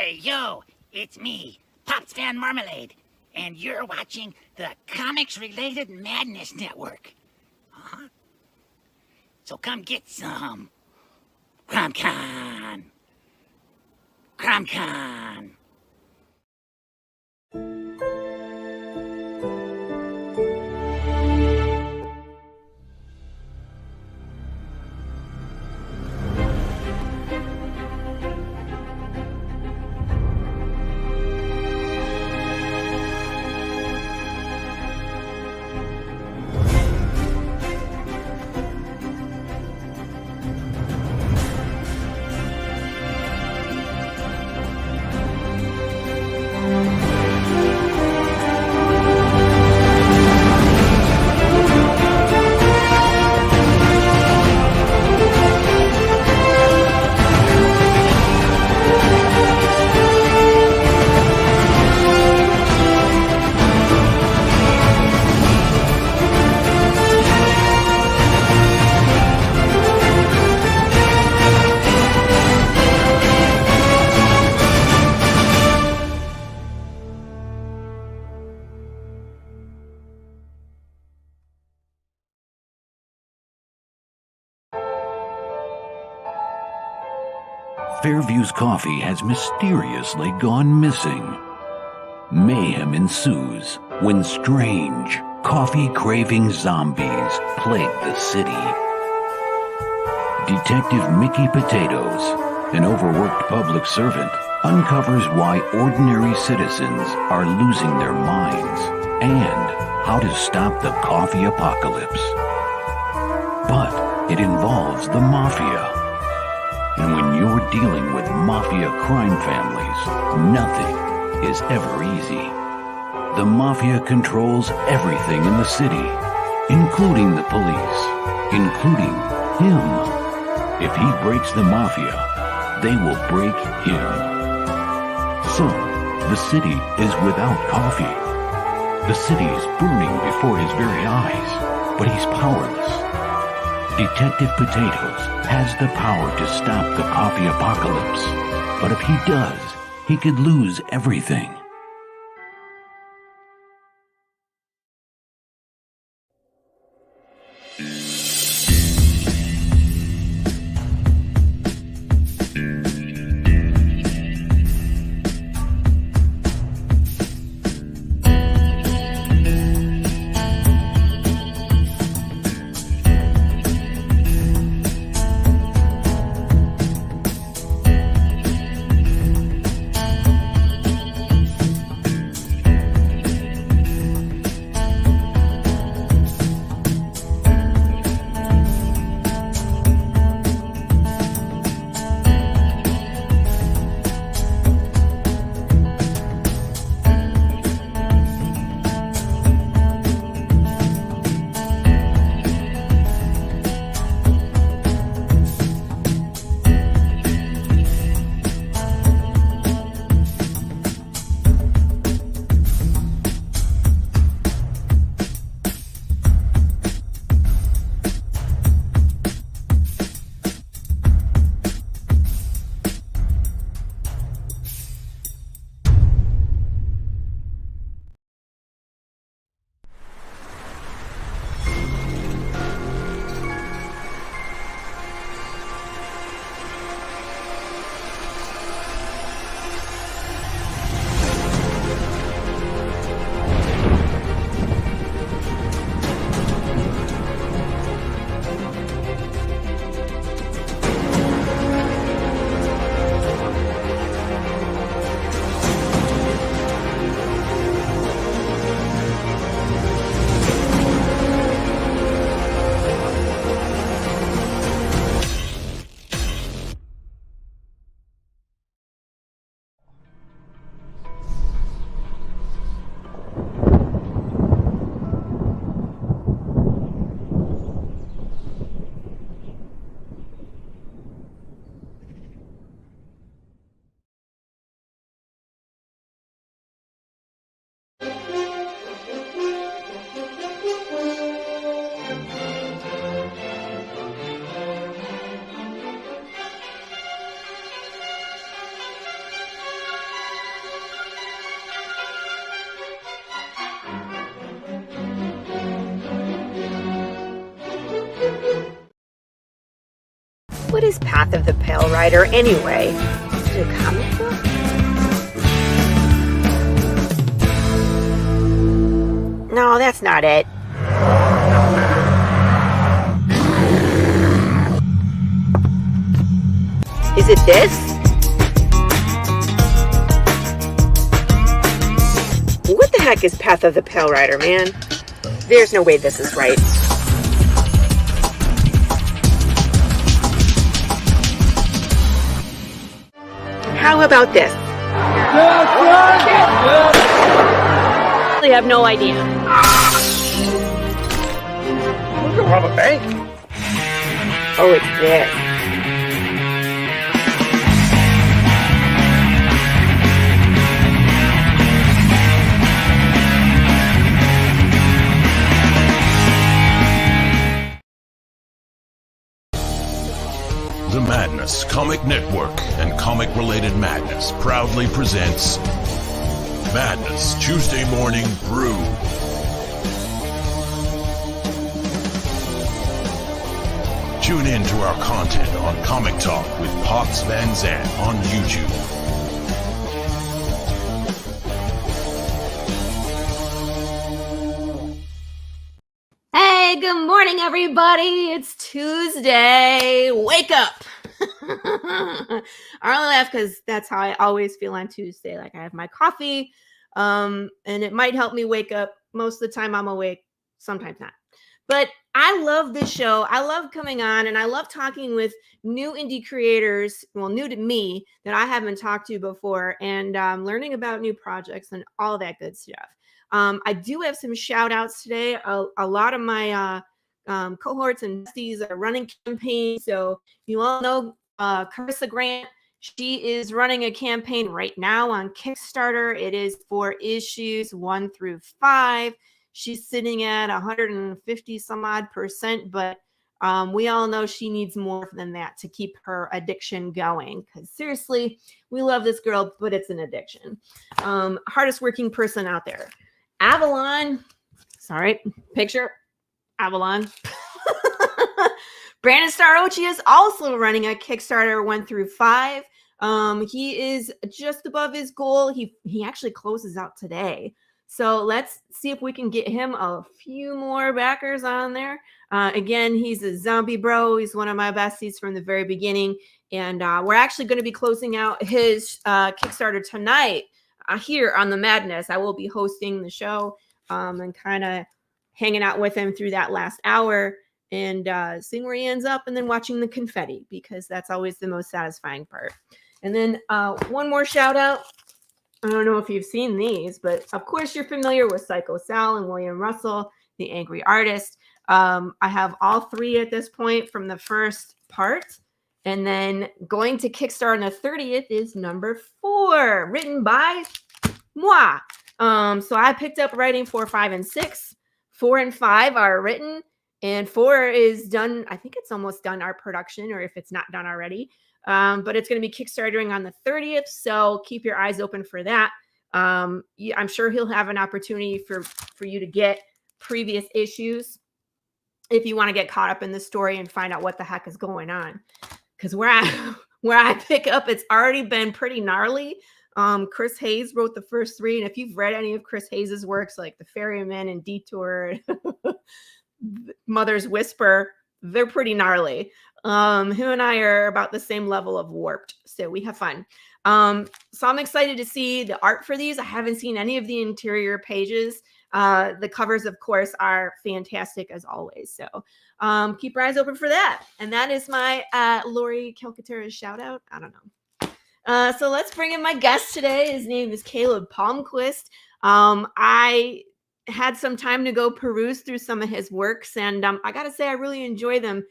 Hey, yo, it's me, Pops Van Marmalade, and you're watching the Comics-Related Madness Network. So come get some. CromCon. CromCon. Fairview's coffee has mysteriously gone missing. Mayhem ensues when strange, coffee-craving zombies plague the city. Detective Mickey Potatoes, an overworked public servant, uncovers why ordinary citizens are losing their minds and how to stop the coffee apocalypse. But it involves the mafia. And when you're dealing with mafia crime families, nothing is ever easy. The mafia controls everything in the city, including the police, including him. If he breaks the mafia, they will break him. So, the city is without coffee. The city is burning before his very eyes, but he's powerless. Detective Potatoes has the power to stop the coffee apocalypse, but if he does, he could lose everything. What is Path of the Pale Rider anyway? Is it a comic book? No, that's not it. Is it this? What the heck is Path of the Pale Rider, man? There's no way this is right. How about this? I have no idea. We can rob a bank. Oh, it's this. The Madness Comic Network and Comic Related Madness proudly presents Madness Tuesday Morning Brew. Tune in to our content on Comic Talk with Pops Van Zandt on YouTube. Hey, good morning, everybody. It's Tuesday. Wake up. I only laugh because that's how I always feel on Tuesday. Like I have my coffee, and it might help me wake up. Most of the time I'm awake, sometimes not. But I love this show. I love coming on, and I love talking with new indie creators, well, new to me, that I haven't talked to before, and learning about new projects and all that good stuff. I do have some shout outs today. A lot of my cohorts and besties are running campaigns. So you all know Carissa Grant. She is running a campaign right now on Kickstarter. It is for issues 1 through 5. She's sitting at 150 some odd %, but we all know she needs more than that to keep her addiction going. Because seriously, we love this girl, but it's an addiction. Hardest working person out there. Avalon, sorry, picture Avalon. Brandon Starochi is also running a Kickstarter 1 through 5. He is just above his goal. He actually closes out today. So let's see if we can get him a few more backers on there. Again, he's a zombie bro. He's one of my besties from the very beginning. And we're actually going to be closing out his Kickstarter tonight here on The Madness. I will be hosting the show and kind of hanging out with him through that last hour and seeing where he ends up and then watching the confetti, because that's always the most satisfying part. And then one more shout out. I don't know if you've seen these, but of course you're familiar with Psycho Sal and William Russell, the Angry Artist. I have all 3 at this point from the first part. And then going to Kickstarter on the 30th is number 4, written by moi. So I picked up writing 4, 5, and 6. 4 and 5 are written, and 4 is done. I think it's almost done art production, or if it's not done already. But it's going to be Kickstartering on the 30th, so keep your eyes open for that. I'm sure he'll have an opportunity for you to get previous issues if you want to get caught up in the story and find out what the heck is going on. Because where I pick up, it's already been pretty gnarly. Chris Hayes wrote the first 3, and if you've read any of Chris Hayes's works, like The Ferryman and Detour, Mother's Whisper, they're pretty gnarly. Him and I are about the same level of warped, so we have fun. So I'm excited to see the art for these. I haven't seen any of the interior pages. The covers, of course, are fantastic as always. So keep your eyes open for that. And that is my Laurie Calcaterra shout out. I don't know. So let's bring in my guest today. His name is Caleb Palmquist. I had some time to go peruse through some of his works, and I gotta say I really enjoy them.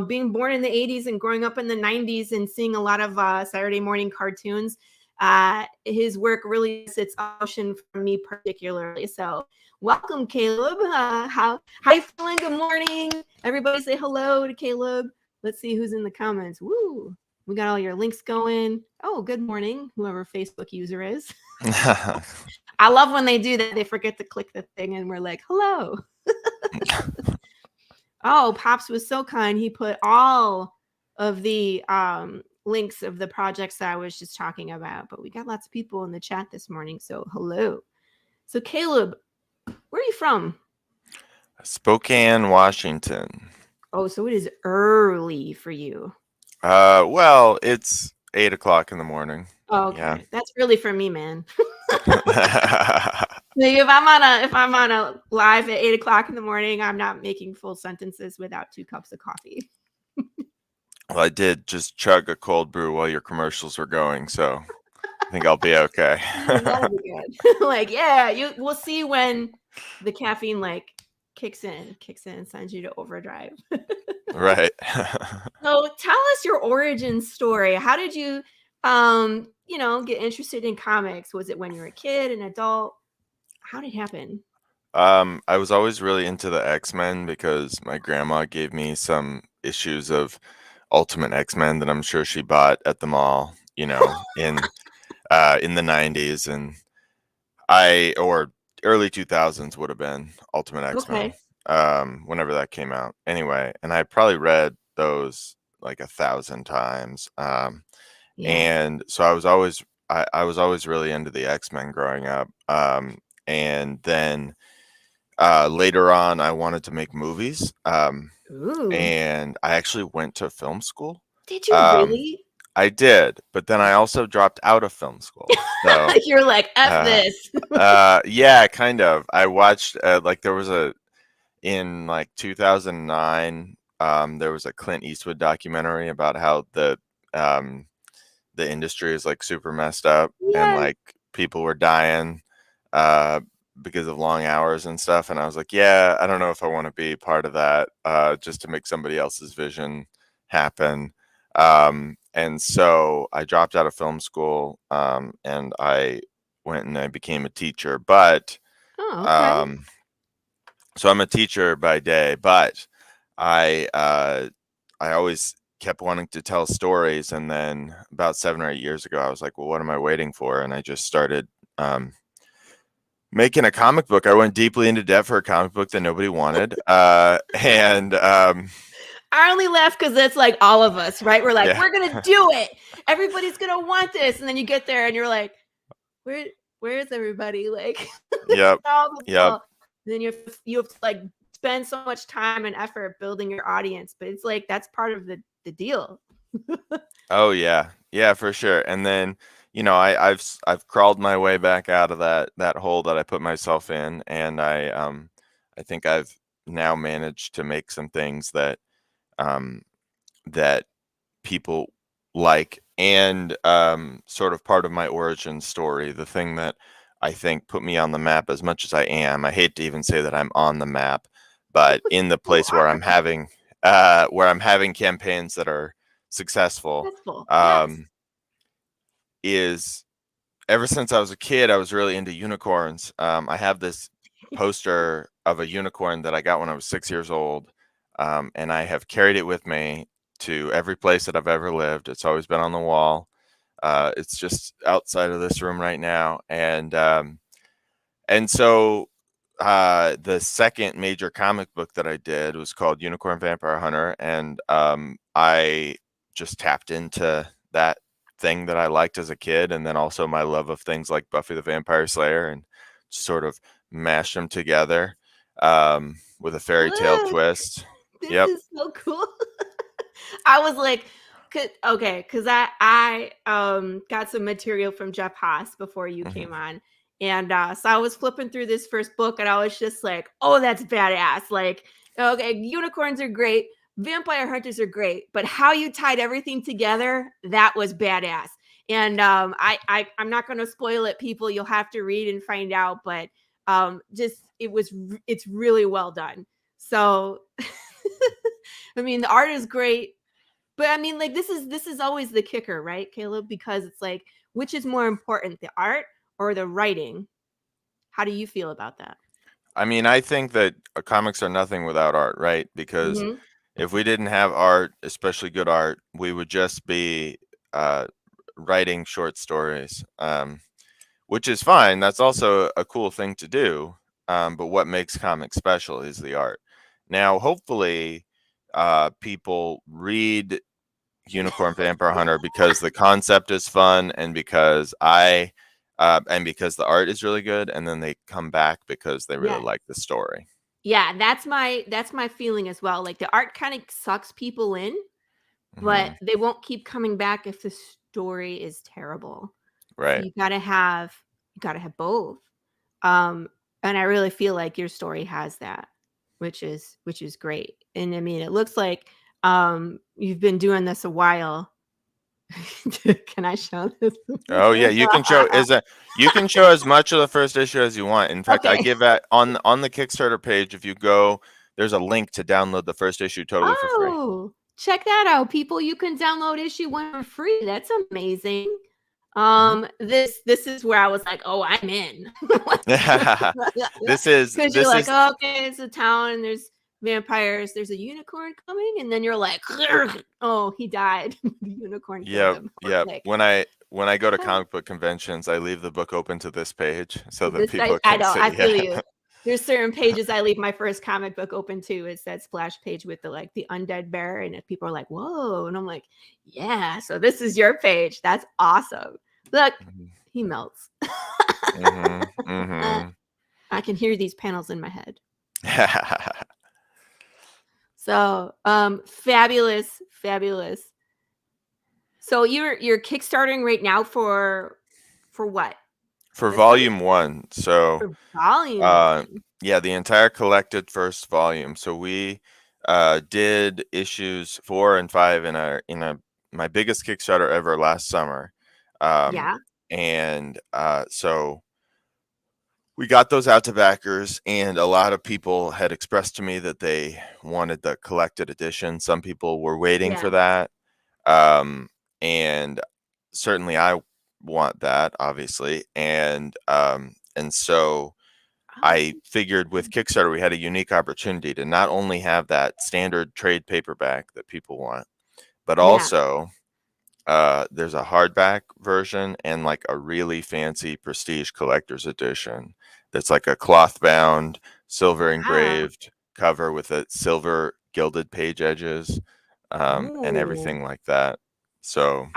Being born in the 80s and growing up in the 90s and seeing a lot of Saturday morning cartoons, his work really sits ocean for me particularly. So welcome, Caleb. How you feeling? Good morning. Everybody say hello to Caleb. Let's see who's in the comments. Woo! We got all your links going. Oh, good morning, whoever Facebook user is. I love when they do that. They forget to click the thing and we're like, hello. Oh, Pops was so kind. He put all of the links of the projects that I was just talking about. But we got lots of people in the chat this morning, so hello. So Caleb, where are you from? Spokane, Washington. Oh, so it is early for you. Well, it's 8 o'clock in the morning. Oh, okay. Yeah. That's early for me, man. If I'm on a live at 8 o'clock in the morning, I'm not making full sentences without 2 cups of coffee. Well, I did just chug a cold brew while your commercials were going, so I think I'll be okay. That'll be good. Like, yeah, we'll see when the caffeine like kicks in and sends you to overdrive. Right. So tell us your origin story. How did you get interested in comics? Was it when you were a kid, an adult? How did it happen? I was always really into the X-Men because my grandma gave me some issues of Ultimate X-Men that I'm sure she bought at the mall, in the 90s, and or early 2000s would have been Ultimate X-Men. Okay. Whenever that came out. Anyway, and I probably read those like 1,000 times. And so I was always really into the X-Men growing up. And then later on, I wanted to make movies. And I actually went to film school. Did you really? I did, but then I also dropped out of film school. So you're like, F this. Yeah, kind of. I watched there was in like 2009, there was a Clint Eastwood documentary about how the industry is like super messed up and like people were dying because of long hours and stuff. And I was like, yeah, I don't know if I want to be part of that just to make somebody else's vision happen. And so I dropped out of film school and I went and I became a teacher. But so I'm a teacher by day, but I always kept wanting to tell stories. And then about 7 or 8 years ago, I was like, well, what am I waiting for? And I just started making a comic book. I went deeply into debt for a comic book that nobody wanted. I only laugh because it's like all of us, right? We're like, we're going to do it. Everybody's going to want this. And then you get there and you're like, where's everybody? Like, yep. Then you have to like spend so much time and effort building your audience, but it's like that's part of the deal. Oh yeah, for sure. And then I've crawled my way back out of that hole that I put myself in, and I think I've now managed to make some things that that people like, and sort of part of my origin story, the thing that I think put me on the map as much as I am. I hate to even say that I'm on the map, but in the place where I'm having campaigns that are successful. Is ever since I was a kid, I was really into unicorns. I have this poster of a unicorn that I got when I was 6 years old, and I have carried it with me to every place that I've ever lived. It's always been on the wall. It's just outside of this room right now. And so the second major comic book that I did was called Unicorn Vampire Hunter. And I just tapped into that thing that I liked as a kid. And then also my love of things like Buffy the Vampire Slayer, and sort of mashed them together with a fairy tale twist. This is so cool. I was like, because I got some material from Jeff Haas before you came on, and so I was flipping through this first book, and I was just like, oh, that's badass. Like, okay, unicorns are great, vampire hunters are great, but how you tied everything together, that was badass. And I'm not going to spoil it, people. You'll have to read and find out, but it's really well done. So I mean, the art is great. But I mean, like, this is always the kicker, right, Caleb? Because it's like, which is more important, the art or the writing? How do you feel about that? I mean, I think that comics are nothing without art, right? Because if we didn't have art, especially good art, we would just be writing short stories, which is fine. That's also a cool thing to do. But what makes comics special is the art. Now, hopefully, people read Unicorn Vampire Hunter because the concept is fun and because the art is really good, and then they come back because they really like the story. Yeah, that's my feeling as well. Like the art kind of sucks people in, but they won't keep coming back if the story is terrible. Right. So you gotta have both. And I really feel like your story has that, which is great. And I mean, it looks like you've been doing this a while. Can I show this? Oh yeah, you can show as much of the first issue as you want. In fact, I give that on the Kickstarter page. If you go, there's a link to download the first issue totally for free. Oh, check that out, people! You can download issue 1 for free. That's amazing. This is where I was like, oh, I'm in. This is because you're like, oh, okay, it's a town and there's vampires, there's a unicorn coming, and then you're like, oh, he died. The unicorn killed him. Like, when I go to comic book conventions, I leave the book open to this page so that people can see. I feel you. There's certain pages I leave my first comic book open to. It's that splash page with the undead bear, and if people are like, whoa, and I'm like, yeah, so this is your page. That's awesome. Look, he melts. I can hear these panels in my head. So fabulous. So you're kickstarting right now for what? For volume 1. So for volume 1. Yeah, the entire collected first volume. So we did issues 4 and 5 in my biggest Kickstarter ever last summer. And so we got those out to backers, and a lot of people had expressed to me that they wanted the collected edition. Some people were waiting for that. And certainly I want that, obviously. And so I figured with Kickstarter, we had a unique opportunity to not only have that standard trade paperback that people want, but also there's a hardback version and like a really fancy prestige collector's edition that's like a cloth bound, silver engraved cover with a silver gilded page edges, and everything like that. So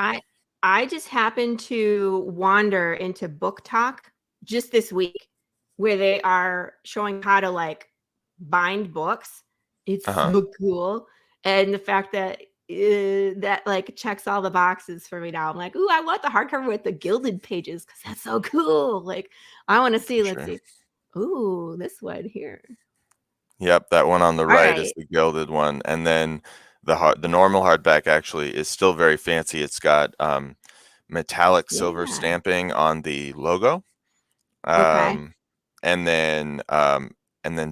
I just happened to wander into Book Talk just this week, where they are showing how to like bind books. It's so cool, and the fact that that like checks all the boxes for me now. I'm like, ooh, I want the hardcover with the gilded pages because that's so cool. Like, I want to see. Let's see. Ooh, this one here. Yep, that one on the right is the gilded one, and then the normal hardback actually is still very fancy. It's got metallic silver stamping on the logo, and then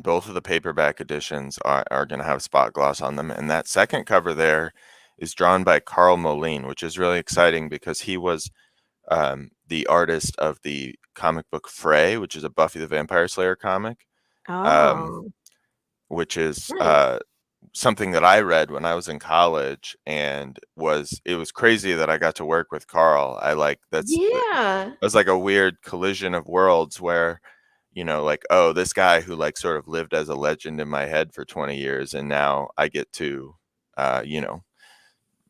both of the paperback editions are going to have spot gloss on them. And that second cover there is drawn by Carl Moline, which is really exciting because he was the artist of the comic book Fray, which is a Buffy the Vampire Slayer comic, which is something that I read when I was in college, and it was crazy that I got to work with Carl. It was like a weird collision of worlds where, you know, like, oh, this guy who like sort of lived as a legend in my head for 20 years, and now I get to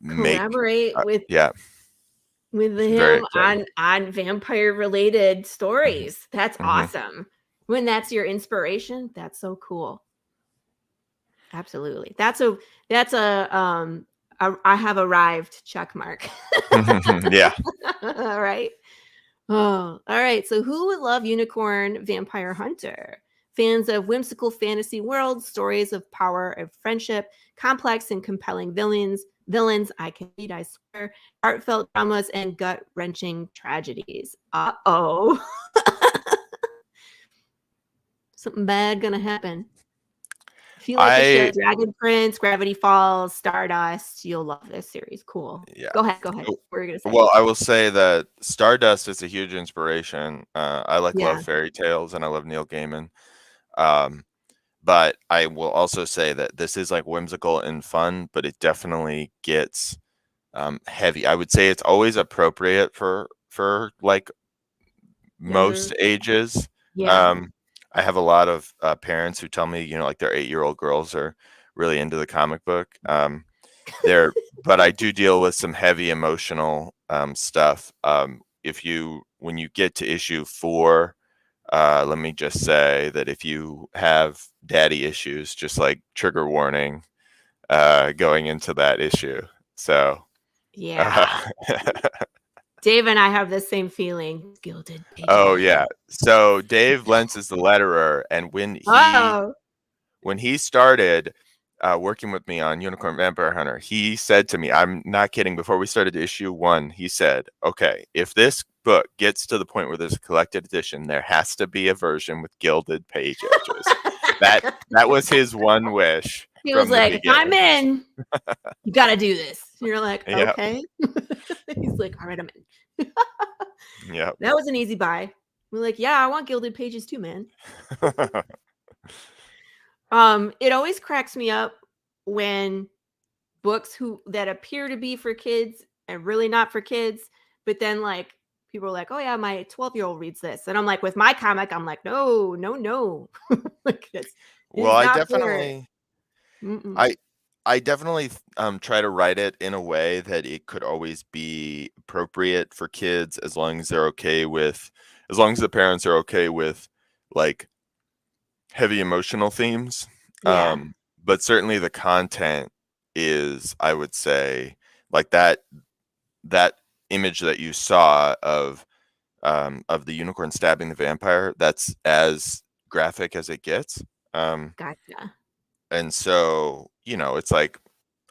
collaborate with Very him on vampire related stories. That's awesome. When that's your inspiration, that's so cool. Absolutely. That's a I have arrived check mark. Yeah. All right. Oh, all right. So who would love Unicorn Vampire Hunter? Fans of whimsical fantasy worlds, stories of power and friendship, complex and compelling villains, I can read, I swear, heartfelt dramas, and gut-wrenching tragedies. Uh-oh. Something bad gonna happen. If you like the show Dragon Prince, Gravity Falls, Stardust, you'll love this series. Cool. Yeah. Go ahead. What were you gonna say? Well, I will say that Stardust is a huge inspiration. I love fairy tales, and I love Neil Gaiman. But I will also say that this is like whimsical and fun, but it definitely gets heavy. I would say it's always appropriate for like most ages. Yeah. I have a lot of parents who tell me, you know, like their 8-year-old girls are really into the comic book. But I do deal with some heavy emotional stuff. When you get to issue 4, let me just say that if you have daddy issues, just like trigger warning going into that issue. So Yeah. Dave and I have the same feeling. Gilded pages. Oh yeah. So Dave Lentz is the letterer, and when he started working with me on Unicorn Vampire Hunter, he said to me, I'm not kidding, before we started issue 1, he said, okay, if this book gets to the point where there's a collected edition, there has to be a version with gilded page edges. that was his one wish. He was like, if I'm in, you got to do this. And you're like, Yep. okay. He's like, all right, I'm in. Yeah. That was an easy buy. We're like, yeah, I want gilded pages too, man. It always cracks me up when books that appear to be for kids and really not for kids, but then like people are like, oh yeah, my 12-year-old reads this. And I'm like, with my comic, I'm like, no. Like, well, I definitely try to write it in a way that it could always be appropriate for kids as long as the parents are okay with like heavy emotional themes. Yeah. But certainly the content is, I would say, like that image that you saw of the unicorn stabbing the vampire, that's as graphic as it gets. Gotcha. And so, it's like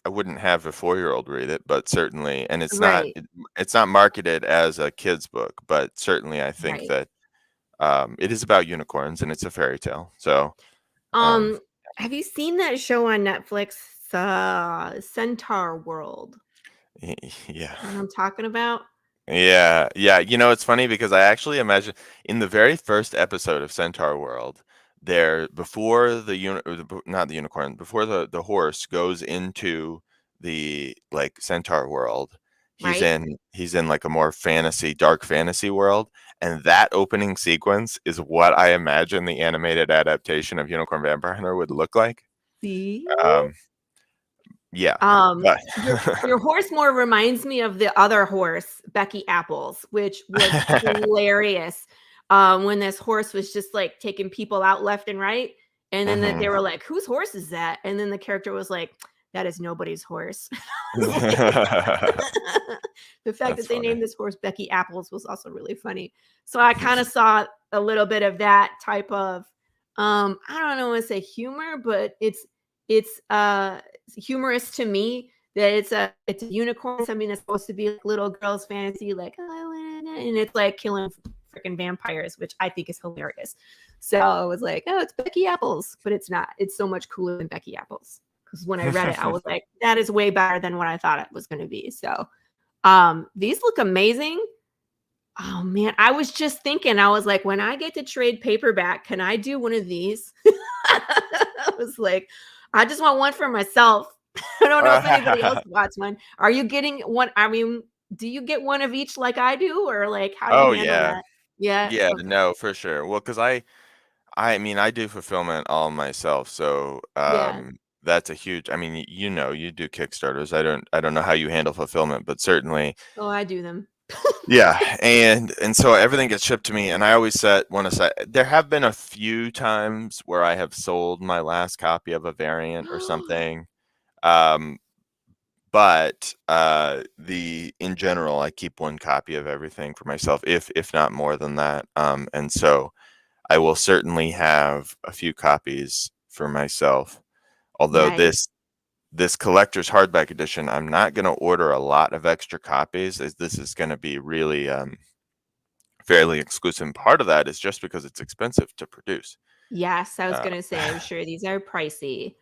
I wouldn't have a 4-year-old read it, but certainly, and it's Right. it's not marketed as a kid's book, but certainly I think that it is about unicorns and it's a fairy tale. So, have you seen that show on Netflix, Centaur World? yeah. You know what I'm talking about? Yeah. It's funny because I actually imagine in the very first episode of Centaur World, before not the unicorn, before the horse goes into the like Centaur world, he's in like a more dark fantasy world, and that opening sequence is what I imagine the animated adaptation of Unicorn Vampire Hunter would look like. See? Yeah. Your horse more reminds me of the other horse, Becky Apples, which was hilarious. When this horse was just like taking people out left and right, and then they were like, whose horse is that? And then the character was like, that is nobody's horse. The fact that they named this horse Becky Apples was also really funny. So I kind of saw a little bit of that type of I don't want to say humor, but it's humorous to me that it's a unicorn, something that's supposed to be like little girl's fantasy, like and it's like killing freaking vampires, which I think is hilarious. So I was like, oh, it's Becky Apples, but it's not. It's so much cooler than Becky Apples, because when I read it, I was like, that is way better than what I thought it was going to be. So these look amazing. Oh man, I was just thinking, I was like, when I get to trade paperback, can I do one of these? I was like, I just want one for myself. I don't know if anybody else wants one. Are you getting one? I mean, do you get one of each like I do, or like how do you handle that? Yeah. Yeah, no, for sure. Well, because I mean, I do fulfillment all myself, so that's a huge. I mean, you do Kickstarters. I don't know how you handle fulfillment, but certainly. Oh, I do them. Yeah, and so everything gets shipped to me, and I always set one aside. There have been a few times where I have sold my last copy of a variant or something, but in general, I keep one copy of everything for myself, if not more than that. And so I will certainly have a few copies for myself. Although this collector's hardback edition, I'm not going to order a lot of extra copies, as this is going to be really fairly exclusive. Part of that is just because it's expensive to produce. Yes, I was going to say, I'm sure these are pricey.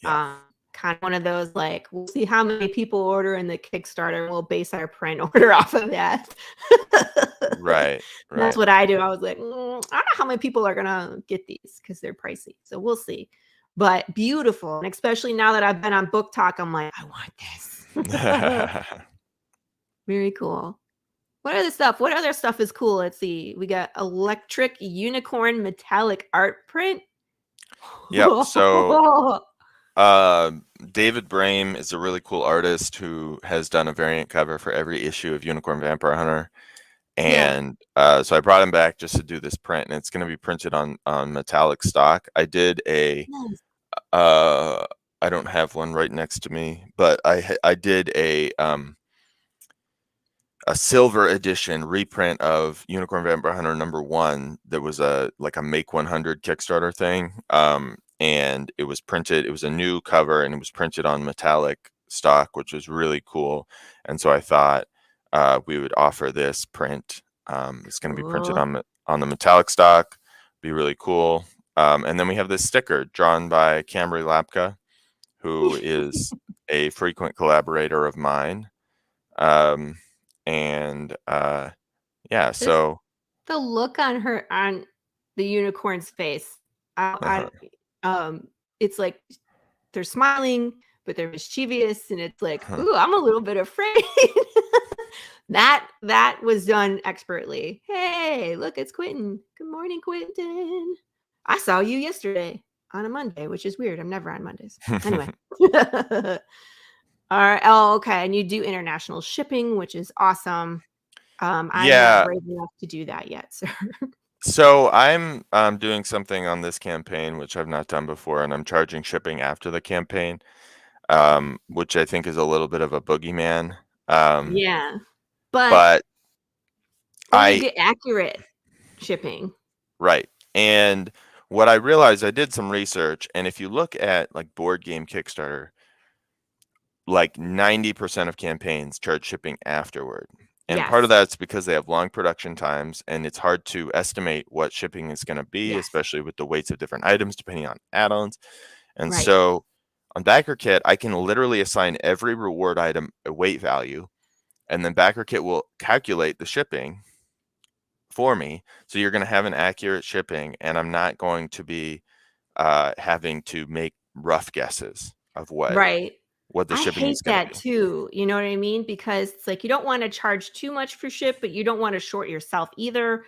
Yeah. Kind of one of those, like, we'll see how many people order in the Kickstarter. We'll base our print order off of that. Right. That's what I do. I was like, I don't know how many people are going to get these because they're pricey. So we'll see. But beautiful. And especially now that I've been on Book Talk, I'm like, I want this. Very cool. What other stuff is cool? Let's see. We got electric unicorn metallic art print. Yep. So David Brame is a really cool artist who has done a variant cover for every issue of Unicorn Vampire Hunter. And so I brought him back just to do this print, and it's going to be printed on metallic stock. I did a I don't have one right next to me, but I did a silver edition reprint of Unicorn Vampire Hunter #1 that was a Make 100 Kickstarter thing. And it was printed, it was a new cover, and it was printed on metallic stock, which was really cool. And so I thought we would offer this print. It's going to be printed on the metallic stock, be really cool. And then we have this sticker drawn by Camry Lapka, who is a frequent collaborator of mine. So the look on the unicorn's face, it's like they're smiling, but they're mischievous, and it's like, ooh, I'm a little bit afraid. That was done expertly. Hey, look, it's Quentin. Good morning, Quentin. I saw you yesterday on a Monday, which is weird. I'm never on Mondays. Anyway. All right. Oh, okay. And you do international shipping, which is awesome. I'm not brave enough to do that yet, sir. So I'm doing something on this campaign, which I've not done before, and I'm charging shipping after the campaign, which I think is a little bit of a boogeyman. But you get accurate shipping. Right. And what I realized, I did some research, and if you look at like board game Kickstarter, like 90% of campaigns charge shipping afterward. And part of that's because they have long production times, and it's hard to estimate what shipping is going to be, especially with the weights of different items, depending on add-ons. And so on BackerKit, I can literally assign every reward item a weight value, and then BackerKit will calculate the shipping for me. So you're going to have an accurate shipping, and I'm not going to be having to make rough guesses of what the shipping is going to be. I hate that too. You know what I mean? Because it's like you don't want to charge too much for ship, but you don't want to short yourself either.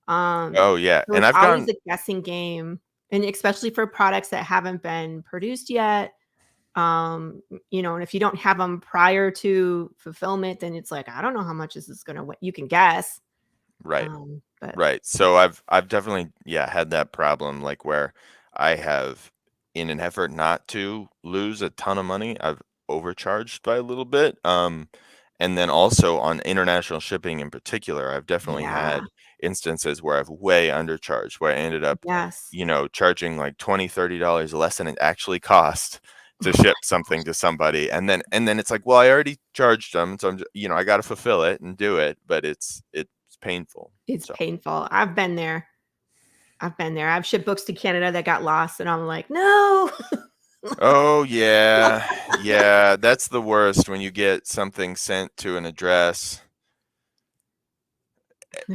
And I've always a guessing game, and especially for products that haven't been produced yet. And if you don't have them prior to fulfillment, then it's like, I don't know how much this is going to. You can guess. Right. So I've definitely had that problem, like where I have, in an effort not to lose a ton of money, I've overcharged by a little bit. And then also on international shipping in particular, I've definitely had instances where I've way undercharged, where I ended up, charging like $20-$30 less than it actually cost to ship something to somebody. And then it's like, well, I already charged them, so I'm just, I got to fulfill it and do it, but it's painful. It's painful. I've been there. I've shipped books to Canada that got lost, and I'm like, no. Oh yeah. That's the worst, when you get something sent to an address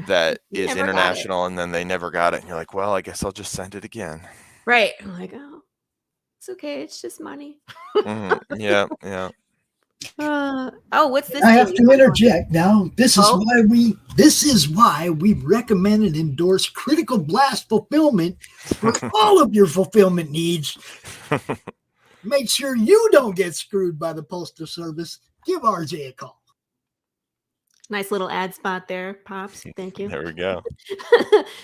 that is international, and then they never got it, and you're like, well, I guess I'll just send it again. Right. I'm like, oh, it's okay. It's just money. Yeah. What's this? I have to interject now. This is why we recommend and endorse Critical Blast Fulfillment for all of your fulfillment needs. Make sure you don't get screwed by the Postal Service. Give RJ a call. Nice little ad spot there, Pops. Thank you. There we go.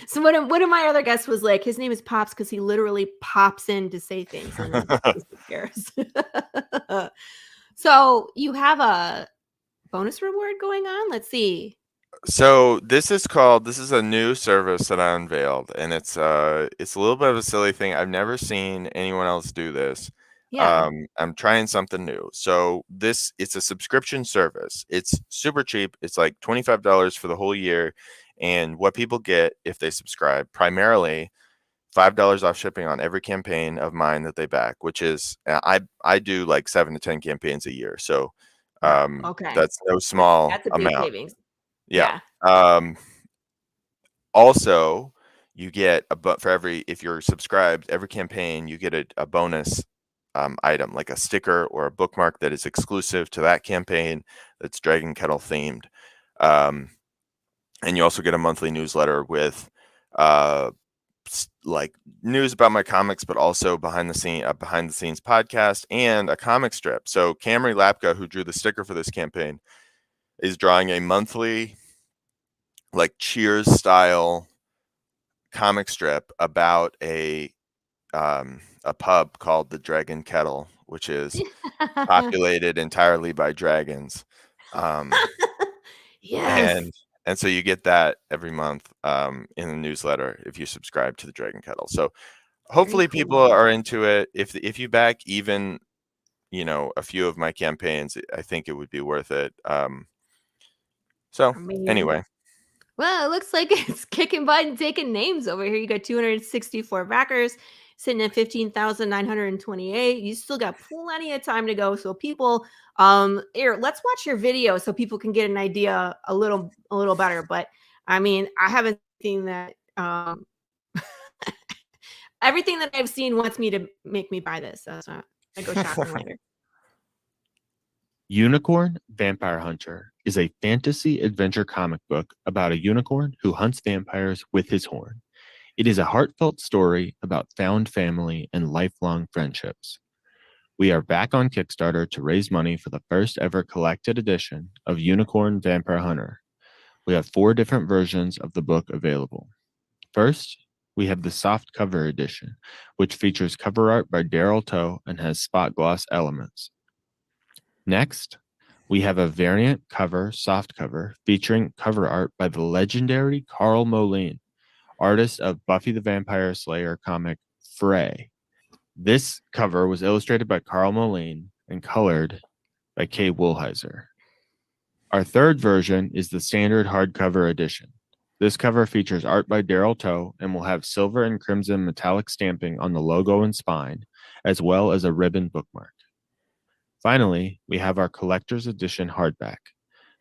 So one of my other guests was like, his name is Pops because he literally pops in to say things and then disappears. So you have a bonus reward going on? Let's see. So this is a new service that I unveiled, and it's a little bit of a silly thing. I've never seen anyone else do this. I'm trying something new. So it's a subscription service. It's super cheap. It's like $25 for the whole year. And what people get if they subscribe, primarily $5 off shipping on every campaign of mine that they back, which is, I do like 7 to 10 campaigns a year. So that's no small that's a big amount. savings. Yeah. Also, you get if you're subscribed, every campaign you get a bonus item, like a sticker or a bookmark that is exclusive to that campaign, that's Dragon Kettle themed. And you also get a monthly newsletter with like news about my comics, but also behind the scenes podcast and a comic strip. So Camry Lapka, who drew the sticker for this campaign, is drawing a monthly like Cheers style comic strip about a pub called the Dragon Kettle, which is populated entirely by dragons. Yes. And so you get that every month in the newsletter if you subscribe to the Dragon Kettle. So hopefully people are into it. If you back even, you know, a few of my campaigns, I think it would be worth it. So anyway. Well, it looks like it's kicking butt and taking names over here. You got 264 backers sitting at 15,928. You still got plenty of time to go. So people, here, let's watch your video so people can get an idea a little better. But I mean, I haven't seen that. Everything that I've seen wants me to make me buy this. That's not. I go shopping later. Unicorn Vampire Hunter is a fantasy adventure comic book about a unicorn who hunts vampires with his horn. It is a heartfelt story about found family and lifelong friendships. We are back on Kickstarter to raise money for the first ever collected edition of Unicorn Vampire Hunter. We have 4 different versions of the book available. First, we have the soft cover edition, which features cover art by Daryl Toe and has spot gloss elements. Next, we have a variant cover, soft cover, featuring cover art by the legendary Carl Moline, artist of Buffy the Vampire Slayer comic Frey. This cover was illustrated by Carl Moline and colored by Kay Woolheiser. Our third version is the standard hardcover edition. This cover features art by Daryl Toe and will have silver and crimson metallic stamping on the logo and spine, as well as a ribbon bookmark. Finally, we have our collector's edition hardback.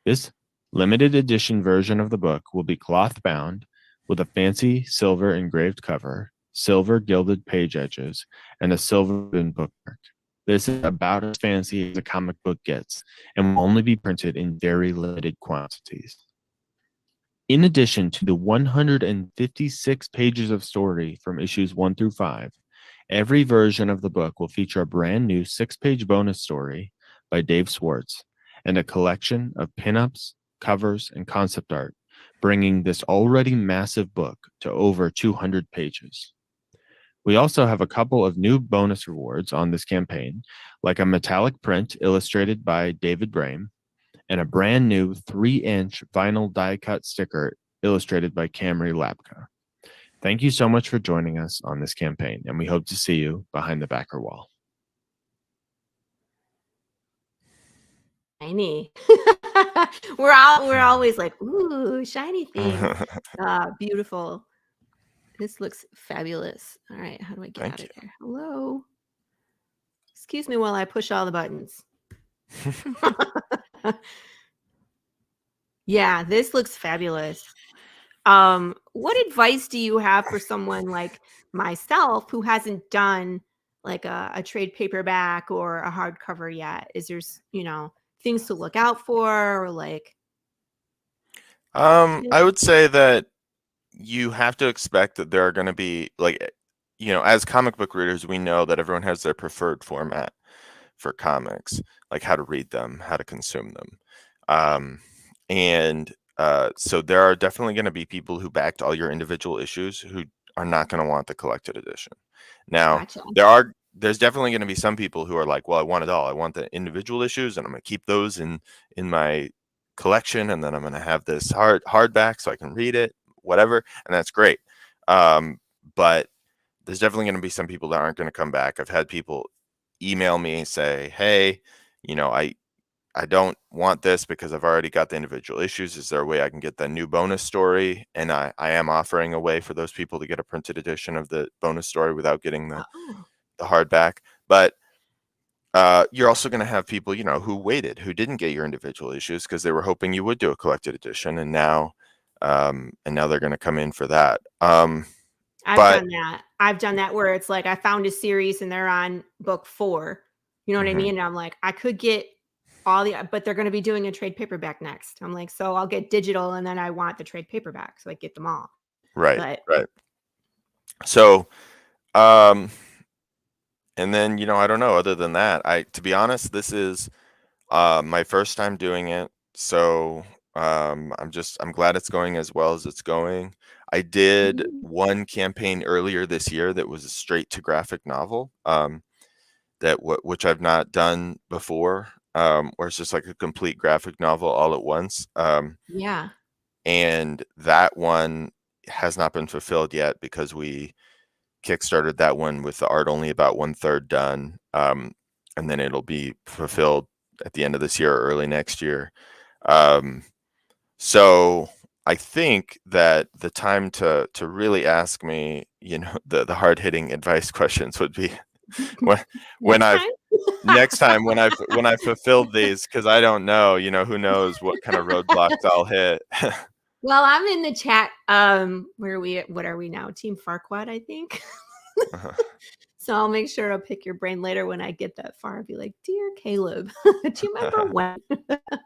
This limited edition version of the book will be cloth bound with a fancy silver engraved cover, silver gilded page edges, and a silver ribbon bookmark. This is about as fancy as a comic book gets and will only be printed in very limited quantities. In addition to the 156 pages of story from issues 1 through 5, every version of the book will feature a brand new 6-page bonus story by Dave Swartz and a collection of pinups, covers, and concept art, bringing this already massive book to over 200 pages. We also have a couple of new bonus rewards on this campaign, like a metallic print illustrated by David Brame and a brand new 3-inch vinyl die-cut sticker illustrated by Camry Lapka. Thank you so much for joining us on this campaign, and we hope to see you behind the backer wall. Shiny. we're always like, ooh, shiny thing. Beautiful. This looks fabulous. All right, how do I get out of there? Hello. Excuse me while I push all the buttons. Yeah, this looks fabulous. What advice do you have for someone like myself who hasn't done like a trade paperback or a hardcover yet? Is there, things to look out for, or like? I would say that you have to expect that there are going to be as comic book readers, we know that everyone has their preferred format for comics, like how to read them, how to consume them. So there are definitely going to be people who backed all your individual issues who are not going to want the collected edition. Now, gotcha. There's definitely going to be some people who are like, well, I want it all. I want the individual issues, and I'm going to keep those in my collection, and then I'm going to have this hardback so I can read it, whatever, and that's great. But there's definitely going to be some people that aren't going to come back. I've had people email me and say, hey, I don't want this because I've already got the individual issues. Is there a way I can get the new bonus story? And I am offering a way for those people to get a printed edition of the bonus story without getting the hardback. But you're also going to have people, who waited, who didn't get your individual issues because they were hoping you would do a collected edition. And now they're going to come in for that. I've done that where it's like I found a series and they're on book 4. You know what I mean? And I'm like, I could get but they're going to be doing a trade paperback next. I'm like, so I'll get digital, and then I want the trade paperback, so I get them all. Right. So, um, and then, I don't know, other than that, to be honest, this is my first time doing it. So, I'm glad it's going as well as it's going. I did one campaign earlier this year that was a straight to graphic novel, which I've not done before, where it's just like a complete graphic novel all at once. Yeah. And that one has not been fulfilled yet because we kickstarted that one with the art only about 1/3 done. And then it'll be fulfilled at the end of this year or early next year. So I think that the time to really ask me, the hard hitting advice questions would be when next time when I fulfilled these, because I don't know, who knows what kind of roadblocks I'll hit. Well, I'm in the chat. What are we now? Team Farquaad, I think. So I'll make sure I'll pick your brain later when I get that far. I'll be like, dear Caleb, do you remember when?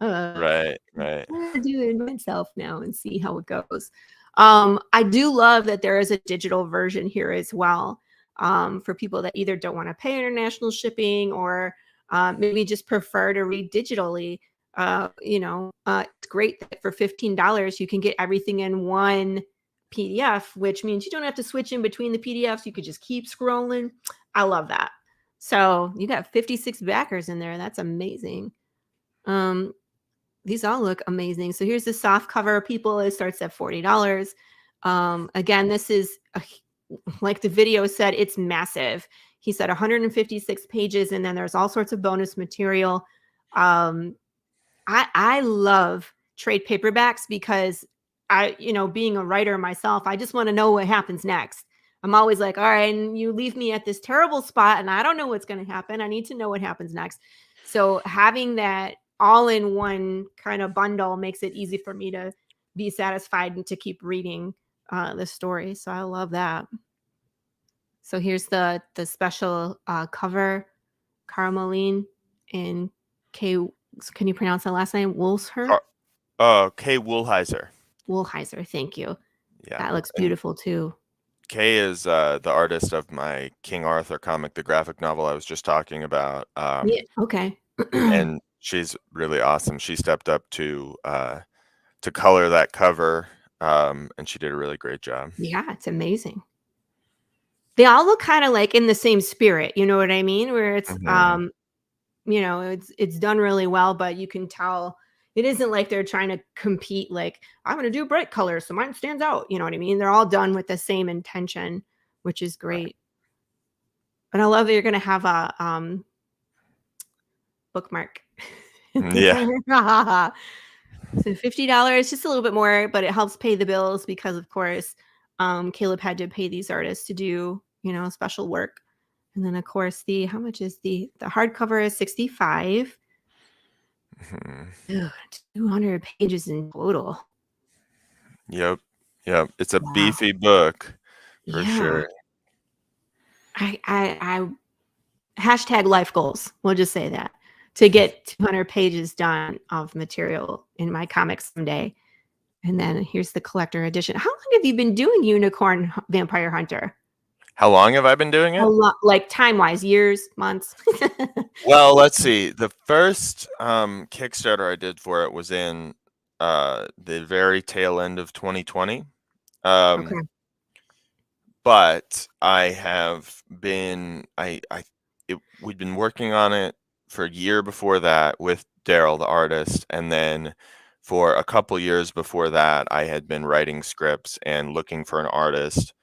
Right. I'm gonna do it myself now and see how it goes. I do love that there is a digital version here as well, for people that either don't want to pay international shipping or maybe just prefer to read digitally. It's great that for $15 you can get everything in one PDF, which means you don't have to switch in between the PDFs. You could just keep scrolling. I love that. So you got 56 backers in there. That's amazing. These all look amazing. So here's the soft cover, people. It starts at $40. Again, this is like the video said, it's massive. He said 156 pages, and then there's all sorts of bonus material. I love trade paperbacks because being a writer myself, I just want to know what happens next. I'm always like, all right, and you leave me at this terrible spot and I don't know what's going to happen. I need to know what happens next. So having that all in one kind of bundle makes it easy for me to be satisfied and to keep reading the story. So I love that. So here's the special cover, Carmeline and K. Can you pronounce that last name? Woolsher? Kay Woolheiser. Woolheiser, thank you. Yeah, that looks beautiful too. Kay is the artist of my King Arthur comic, the graphic novel I was just talking about. Yeah, okay. And she's really awesome. She stepped up to color that cover, and she did a really great job. Yeah, it's amazing. They all look kind of like in the same spirit, you know what I mean? Where it's it's done really well, but you can tell it isn't like they're trying to compete, like, I'm going to do bright colors so mine stands out. You know what I mean? They're all done with the same intention, which is great. Right. But I love that you're going to have a bookmark. Yeah. So $50, just a little bit more, but it helps pay the bills because, of course, Caleb had to pay these artists to do, special work. And then, of course, how much is the hardcover is $65. 200 pages in total. Yep. It's a beefy book for sure. I hashtag life goals. We'll just say that, to get 200 pages done of material in my comics someday. And then here's the collector edition. How long have you been doing Unicorn Vampire Hunter? How long have I been doing it? A lot, like time-wise, years, months. Well, let's see. The first Kickstarter I did for it was in the very tail end of 2020. Okay. But I have been we'd been working on it for a year before that with Daryl, the artist, and then for a couple years before that, I had been writing scripts and looking for an artist.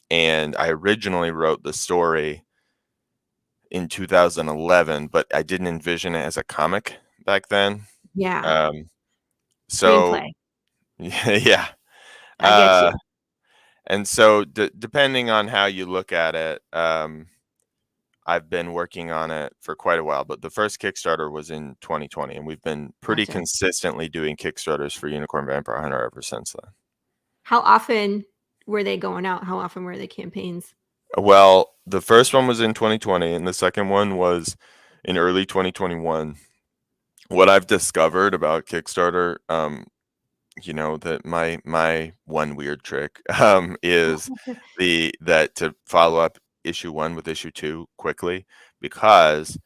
And I originally wrote the story in 2011, but I didn't envision it as a comic back then. Yeah. So Screenplay. Yeah. I get you. And so depending on how you look at it, I've been working on it for quite a while, but the first Kickstarter was in 2020, and we've been pretty consistently doing Kickstarters for Unicorn Vampire Hunter ever since then. How often were they going out? How often were the campaigns? Well, the first one was in 2020, and the second one was in early 2021. What I've discovered about Kickstarter, that my one weird trick is that to follow up issue 1 with issue 2 quickly, because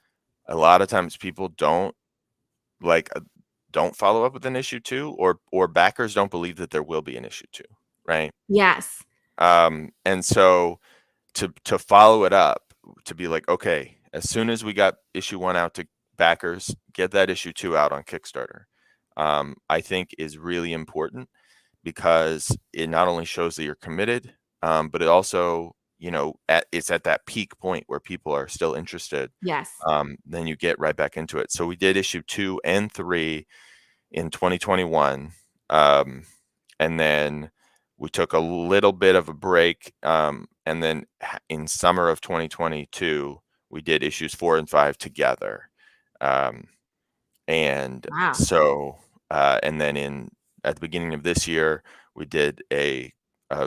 a lot of times people don't follow up with an issue 2, or backers don't believe that there will be an issue 2, right? Yes. And so to follow it up, to be like, okay, as soon as we got issue 1 out to backers, get that issue 2 out on Kickstarter, I think is really important, because it not only shows that you're committed, but it also, it's at that peak point where people are still interested. Yes. Then you get right back into it. So we did issue 2 and 3 in 2021. And then we took a little bit of a break. And then in summer of 2022, we did issues 4 and 5 together. And Wow. so, and then at the beginning of this year, we did a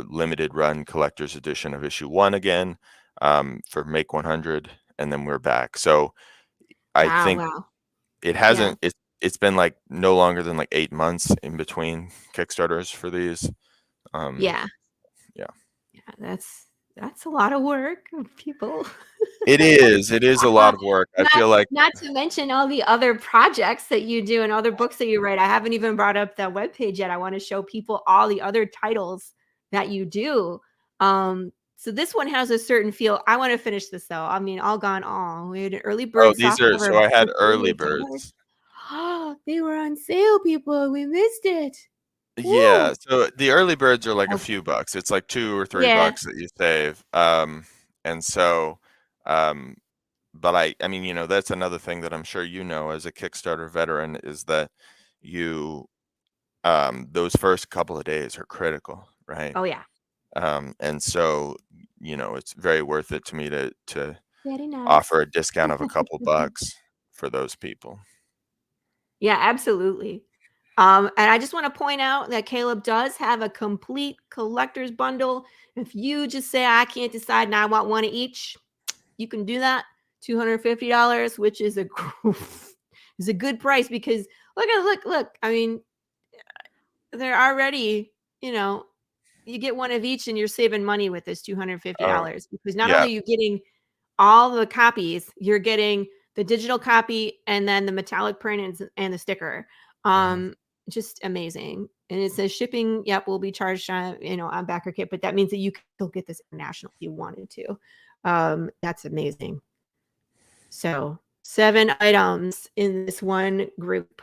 limited run collector's edition of issue 1 again, for Make 100, and then we're back. So I think it hasn't, it's been like no longer than like 8 months in between Kickstarters for these. Yeah, that's a lot of work, people. It is a lot of work. I feel like, not to mention all the other projects that you do and other books that you write. I haven't even brought up that webpage yet. I want to show people all the other titles that you do. So this one has a certain feel. I want to finish this though. I mean, all gone all. We had an early bird. So I had early birds. Oh, they were on sale, people. We missed it. Yeah, Woo. so the early birds are like a few bucks. It's like $2 or $3 that you save. And so, but I mean, that's another thing that I'm sure as a Kickstarter veteran, is that those first couple of days are critical, right? Oh yeah. And so, it's very worth it to me to Very nice. offer a discount of a couple bucks for those people. Yeah, absolutely. And I just want to point out that Caleb does have a complete collector's bundle. If you just say, I can't decide and I want one of each, you can do that. $250, which is a good price, because look. I mean, they're already, you get one of each and you're saving money with this $250, because not only are you getting all the copies, you're getting the digital copy and then the metallic print and the sticker. Just amazing. And it says shipping, will be charged on, on backer kit, but that means that you can still get this international if you wanted to. That's amazing. So 7 items in this one group.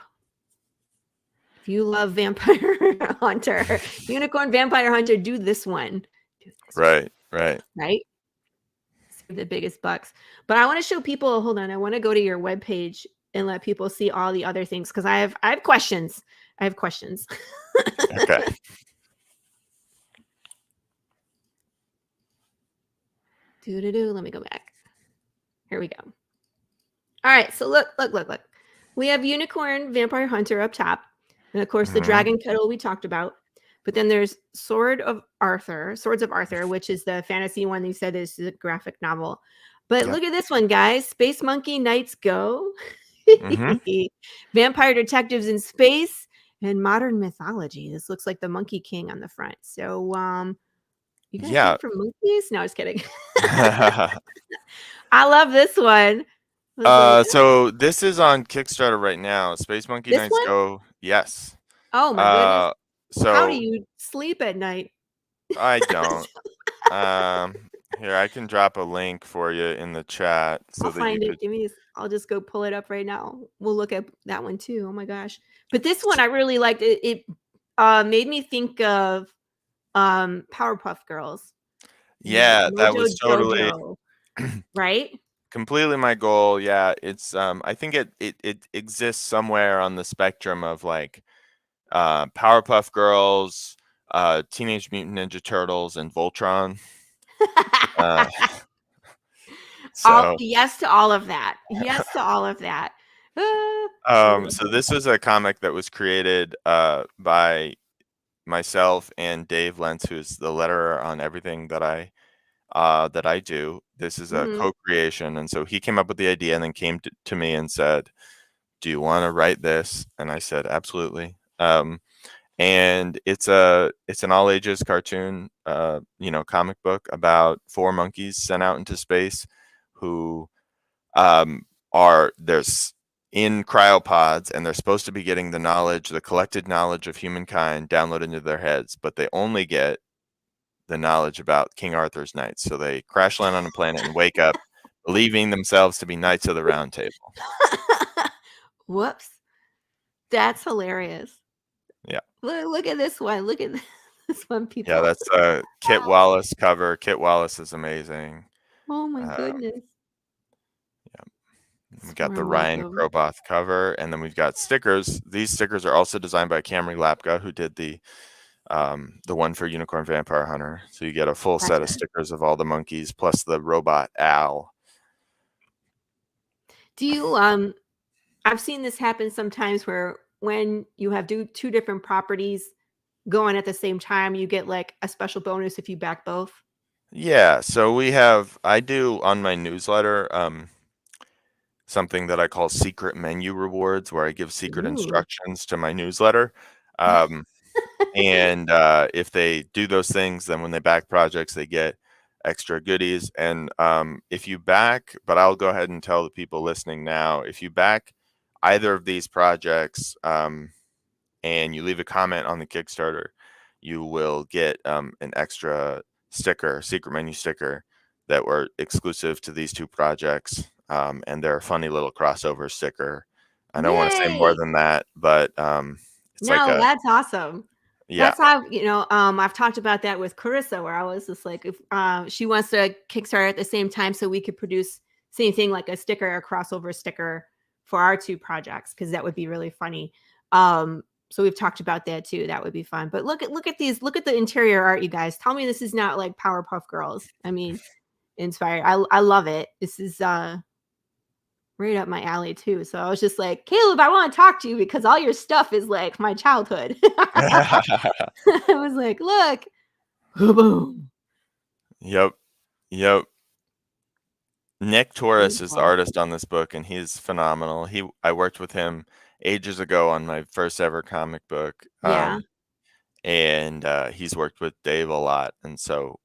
If you love Vampire Hunter, Unicorn Vampire Hunter, do this one. Right. Save the biggest bucks. But I want to show people, hold on, I want to go to your webpage and let people see all the other things, because I have questions. Okay. Let me go back. Here we go. All right, so look. We have Unicorn Vampire Hunter up top. And of course, the Dragon Kettle we talked about. But then there's Swords of Arthur, which is the fantasy one you said is a graphic novel. But look at this one, guys. Space Monkey Knights Go. Vampire Detectives in Space and Modern Mythology. This looks like the Monkey King on the front. So you guys look for monkeys? No, I was kidding. I love this one. So this is on Kickstarter right now. Space Monkey Knights Go. Yes. Oh my goodness. So how do you sleep at night? I don't. Here, I can drop a link for you in the chat. So I'll find it. I'll just go pull it up right now. We'll look at that one too. Oh my gosh. But this one I really liked. It made me think of Powerpuff Girls. Yeah, that was totally right. Completely my goal. Yeah, it's I think it exists somewhere on the spectrum of like Powerpuff Girls, Teenage Mutant Ninja Turtles, and Voltron. Yes to all of that. So this was a comic that was created by myself and Dave Lentz, who's the letterer on everything that I do. This is a co-creation, and so he came up with the idea and then came to me and said, do you want to write this? And I said, absolutely. and it's an all ages cartoon, comic book about 4 monkeys sent out into space who are there's in cryopods, and they're supposed to be getting the collected knowledge of humankind downloaded into their heads, but they only get the knowledge about King Arthur's knights. So they crash land on a planet and wake up believing themselves to be knights of the Round Table. Whoops. That's hilarious. Yeah. Look at this one. Look at this one, people. Yeah, that's a Kit Wallace cover. Kit Wallace is amazing. Oh my goodness. We got the Ryan Kroboth cover, and then we've got stickers. These stickers are also designed by Camry Lapka, who did the one for Unicorn Vampire Hunter. So you get a full set of stickers of all the monkeys plus the robot owl. Do you I've seen this happen sometimes where when you have two different properties going at the same time, you get like a special bonus if you back both? Yeah, so I do on my newsletter something that I call secret menu rewards, where I give secret instructions to my newsletter. And if they do those things, then when they back projects, they get extra goodies. And if you back, but I'll go ahead and tell the people listening now, if you back either of these projects and you leave a comment on the Kickstarter, you will get an extra sticker, secret menu sticker, that were exclusive to these 2 projects. And they're a funny little crossover sticker. I don't want to say more than that, but it's that's awesome. Yeah. That's how, I've talked about that with Carissa, where I was just like, if she wants to Kickstarter at the same time, so we could produce same thing, like a sticker, a crossover sticker for our 2 projects, because that would be really funny. So we've talked about that too. That would be fun. But look at these, look at the interior art, you guys. Tell me this is not like Powerpuff Girls. I mean, inspired. I love it. This is right up my alley too. So I was just like, Caleb, I want to talk to you because all your stuff is like my childhood. I was like, look, boom. Yep. Nick Torres is the artist on this book, and he's phenomenal. I worked with him ages ago on my first ever comic book. And he's worked with Dave a lot, and so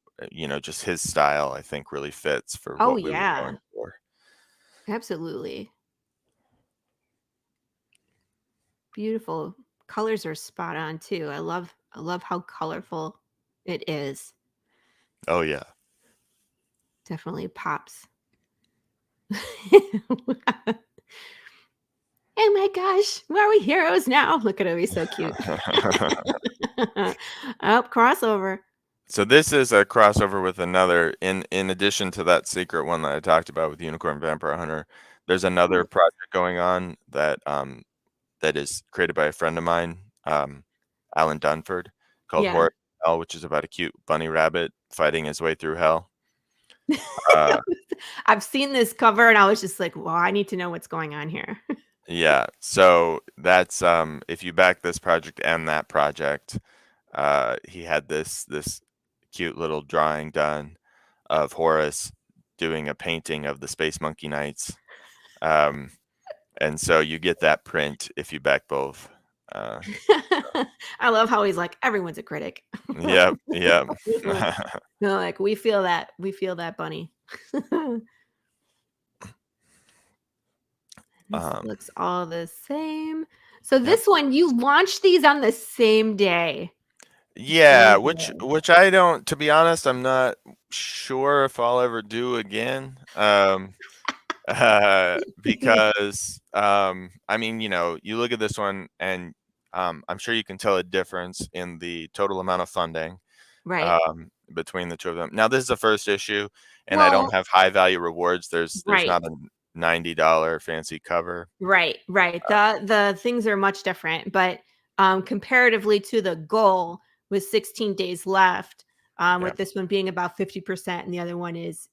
just his style, I think, really fits for what we were going for. Absolutely. Beautiful. Colors are spot on too. I love how colorful it is. Oh yeah. Definitely pops. Oh my gosh, are we heroes now? Look at him, he's so cute. Crossover. So this is a crossover with another, in addition to that secret one that I talked about with Unicorn Vampire Hunter. There's another project going on that that is created by a friend of mine, Alan Dunford, called Horror Hell, which is about a cute bunny rabbit fighting his way through hell. I've seen this cover and I was just like, well, I need to know what's going on here. Yeah, so that's if you back this project and that project, he had this cute little drawing done of Horace doing a painting of the Space Monkey Knights, and so you get that print if you back both. I love how he's like, everyone's a critic. Yep. No, like we feel that bunny. Looks all the same. So this one, you launched these on the same day. Yeah, which I don't, to be honest, I'm not sure if I'll ever do again. Because I mean, you look at this one and I'm sure you can tell a difference in the total amount of funding between the 2 of them. Now, this is the first issue, and I don't have high value rewards. There's not a $90 fancy cover. Right. The things are much different, but comparatively to the goal, with 16 days left, with this one being about 50% and the other one is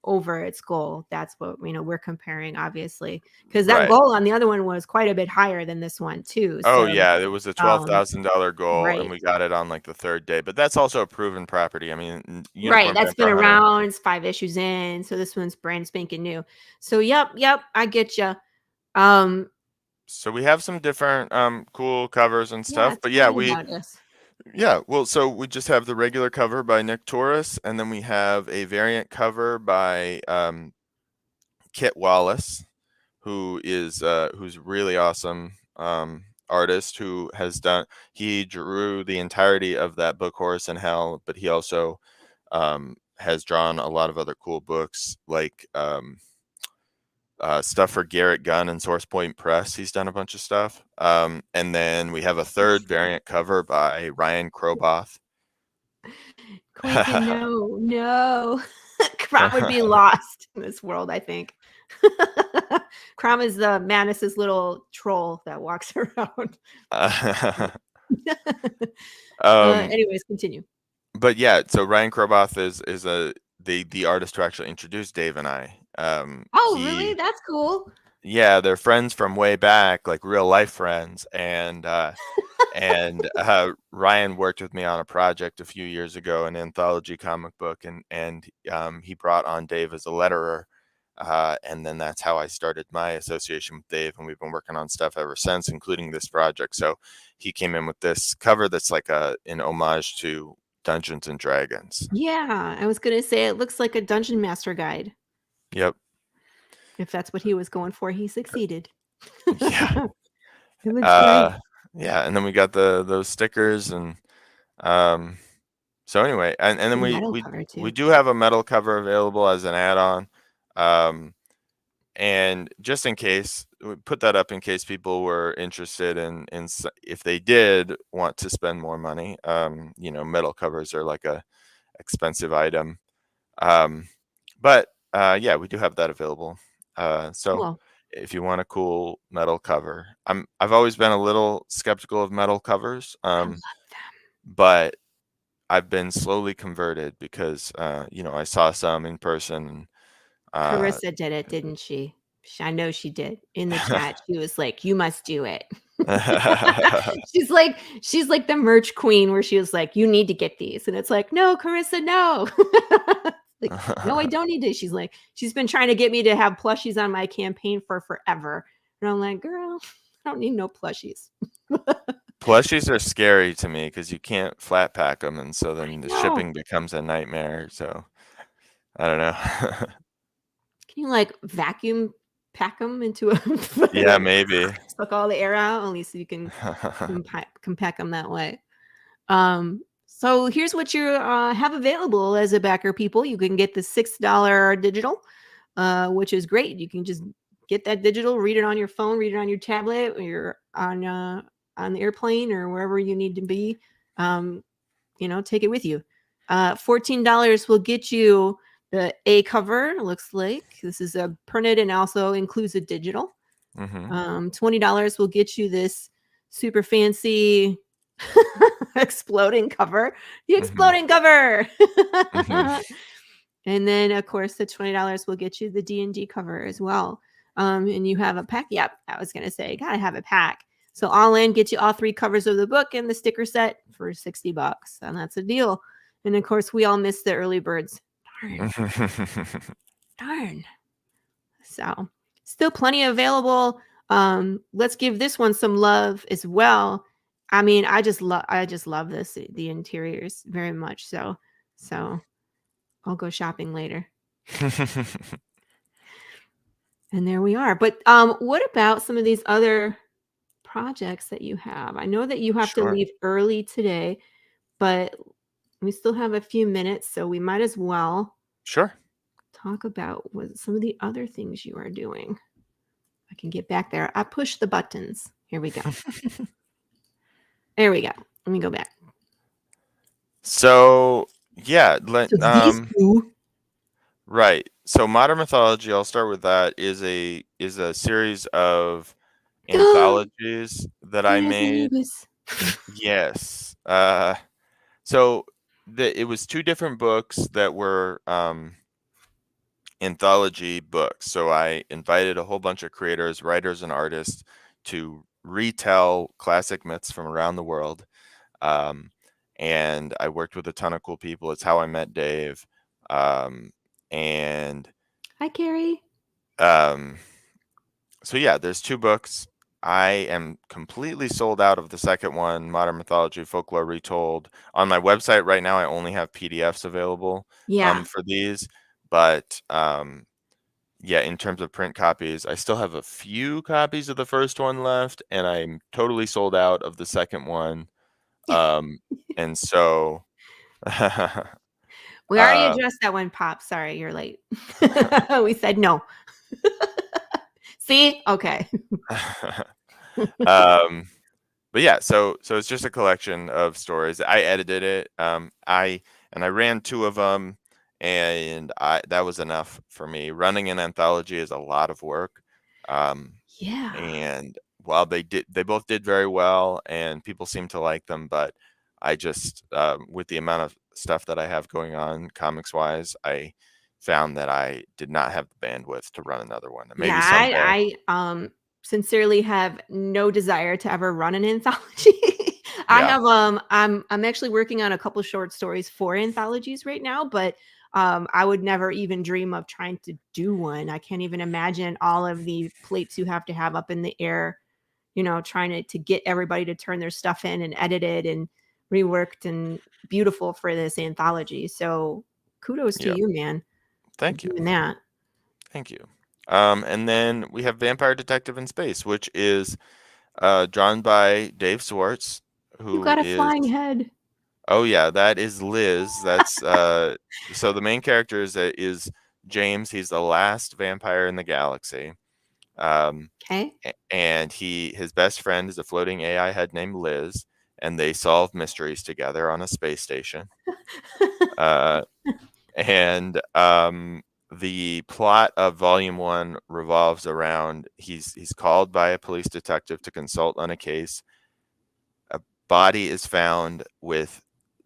over its goal. That's what we're comparing, obviously, because that goal on the other one was quite a bit higher than this one too. So, it was a $12,000 goal, and we got it on like the 3rd day. But that's also a proven property. I mean, that's been around. It's 5 issues in, so this one's brand spanking new. So, yep, I get you. So we have some different cool covers and Yeah, stuff, but tell yeah, me about this. well, so we just have the regular cover by Nick Torres, and then we have a variant cover by Kit Wallace, who's really awesome artist who he drew the entirety of that book Horus in Hell, but he also has drawn a lot of other cool books like stuff for Garrett Gunn and Source Point Press. He's done a bunch of stuff. And then we have a third variant cover by Ryan Kroboth. Quentin, no. Crom would be lost in this world, I think. Crom is the Manus's little troll that walks around. Anyways, continue. But yeah, so Ryan Kroboth is the artist who actually introduced Dave and I. Really? That's cool. Yeah, they're friends from way back, like real life friends, and Ryan worked with me on a project a few years ago, an anthology comic book, and he brought on Dave as a letterer, and then that's how I started my association with Dave, and we've been working on stuff ever since, including this project. So he came in with this cover that's like an homage to Dungeons and Dragons. Yeah, I was gonna say it looks like a Dungeon Master guide. Yep. If that's what he was going for, he succeeded. Yeah. It looks great. Yeah, and then we got those stickers, and so anyway, and then we do have a metal cover available as an add-on, and just in case, we put that up in case people were interested in if they did want to spend more money. Metal covers are like a expensive item, but yeah, we do have that available. So Cool. if you want a cool metal cover, I've always been a little skeptical of metal covers, I love them. but I've been slowly converted because I saw some in person. Carissa did it, didn't she? I know she did. In the chat, she was like, "You must do it." she's like the merch queen, where she was like, "You need to get these," and it's like, "No, Carissa, no." Like, no, I don't need to. She's like, she's been trying to get me to have plushies on my campaign for forever, and I'm like, girl, I don't need no plushies. Plushies are scary to me because you can't flat pack them, and so then the shipping becomes a nightmare. So I don't know. Can you like vacuum pack them into a Yeah, maybe suck all the air out, only so you can pack them that way. So here's what you have available as a backer, people. You can get the $6 digital, which is great. You can just get that digital, read it on your phone, read it on your tablet, or you're on the airplane or wherever you need to be. Take it with you. $14 will get you the A cover. It looks like this is a printed and also includes a digital. $20 will get you this super fancy exploding cover. The exploding cover. And then of course the $20 will get you the D&D cover as well. And you have a pack. Yep, I was gonna say, gotta have a pack. So all in, get you all 3 covers of the book and the sticker set for $60, and that's a deal. And of course, we all miss the early birds. Darn. So still plenty available. Let's give this one some love as well. I mean, I just love the interiors very much. So I'll go shopping later. And there we are. But what about some of these other projects that you have? I know that you have to leave early today, but we still have a few minutes, so we might as well talk about some of the other things you are doing. I can get back there. I push the buttons. Here we go. There we go. Let me go back. So yeah, right. So Modern Mythology, I'll start with that, is a series of anthologies that I made. Yes. So it was 2 different books that were anthology books. So I invited a whole bunch of creators, writers, and artists to retell classic myths from around the world. And I worked with a ton of cool people. It's how I met Dave. And hi, Carrie. So yeah, there's 2 books. I am completely sold out of the second one, Modern Mythology Folklore Retold. On my website right now, I only have PDFs available Yeah. for these, but yeah, in terms of print copies, I still have a few copies of the first one left, and I'm totally sold out of the second one. And so We already addressed that one, Pop. Sorry, you're late. We said no. See? Okay. But yeah, so it's just a collection of stories. I edited it. I ran 2 of them, and that was enough for me. Running an anthology is a lot of work. Yeah. And while they both did very well, and people seem to like them, but I just with the amount of stuff that I have going on comics wise, I found that I did not have the bandwidth to run another one. Maybe Yeah, someday. I sincerely have no desire to ever run an anthology. I Yeah. have I'm actually working on a couple short stories for anthologies right now, but I would never even dream of trying to do one. I can't even imagine all of the plates you have to have up in the air, trying to get everybody to turn their stuff in and edit it and reworked and beautiful for this anthology. So kudos to Yeah. you, man. Thank you. Doing that. Thank you. And then we have Vampire Detective in Space, which is drawn by Dave Swartz, who You got a is flying head. Oh yeah, that is Liz. That's so the main character is James. He's the last vampire in the galaxy. Okay. And his best friend is a floating AI head named Liz, and they solve mysteries together on a space station. And the plot of Volume 1 revolves around he's called by a police detective to consult on a case. A body is found with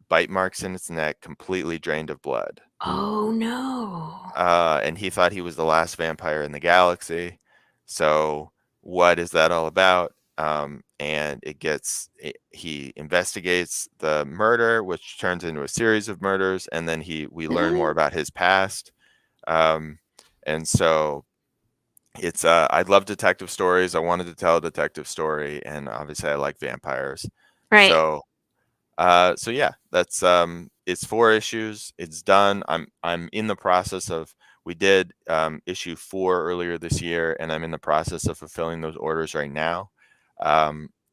bite marks in its neck, completely drained of blood. Oh no. And he thought he was the last vampire in the galaxy. So what is that all about? And he investigates the murder, which turns into a series of murders, and then we learn more about his past. And so it's I love detective stories. I wanted to tell a detective story, and obviously I like vampires. Right. So yeah, that's it's 4 issues. It's done. I'm in the process of we did issue 4 earlier this year, and I'm in the process of fulfilling those orders right now.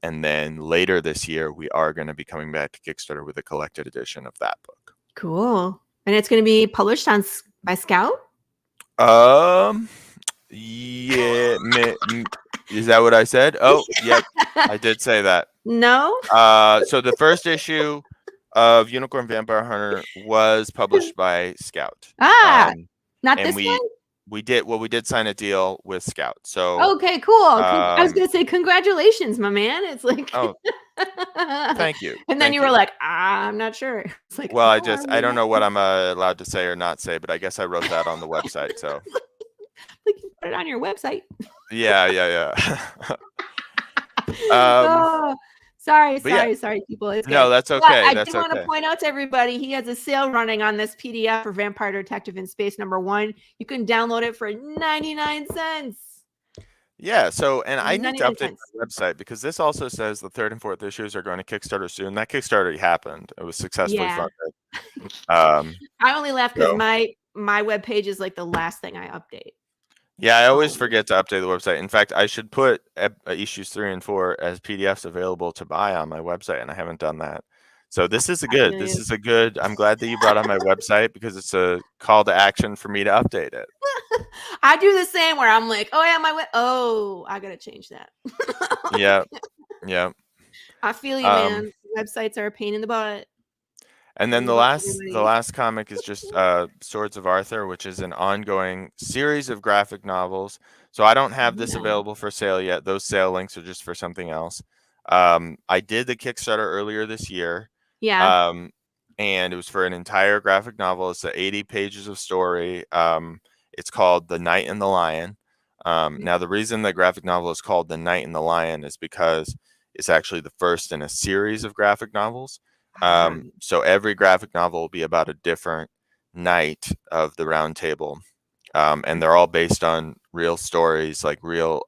And then later this year, we are going to be coming back to Kickstarter with a collected edition of that book. Cool. And it's going to be published by Scout? Yeah. Is that what I said? Oh, yep. I did say that. No? So the first issue of Unicorn Vampire Hunter was published by Scout. Not and this one? We did sign a deal with Scout. So okay, cool. I was gonna say congratulations, my man. It's like oh, thank you. And then you were like, I'm not sure. It's like, well, I don't know what I'm allowed to say or not say, but I guess I wrote that on the website. So like you put it on your website. Yeah. Oh, sorry, people. It's no, good. that's okay. But I that's do want to okay. point out to everybody, he has a sale running on this PDF for Vampire Detective in Space #1. You can download it for 99 cents. Yeah, so and I need to 99 update cents. my website because this also says the 3rd and 4th issues are going to Kickstarter soon. That Kickstarter already happened. It was successfully funded. I only laugh because so- my webpage is like the last thing I update. Yeah, I always forget to update the website. In fact, I should put issues 3 and 4 as PDFs available to buy on my website, and I haven't done that. So this is a good. I'm glad that you brought on my website because it's a call to action for me to update it. I do the same where I'm like, oh yeah, I gotta change that. Yeah. I feel you, man. Websites are a pain in the butt. And then the last comic is just Swords of Arthur, which is an ongoing series of graphic novels. So I don't have this available for sale yet. Those sale links are just for something else. I did the Kickstarter earlier this year. Yeah. And it was for an entire graphic novel. It's 80 pages of story. It's called The Knight and the Lion. Now, the reason the graphic novel is called The Knight and the Lion is because it's actually the first in a series of graphic novels. So every graphic novel will be about a different knight of the Round Table. and they're all based on real stories, like real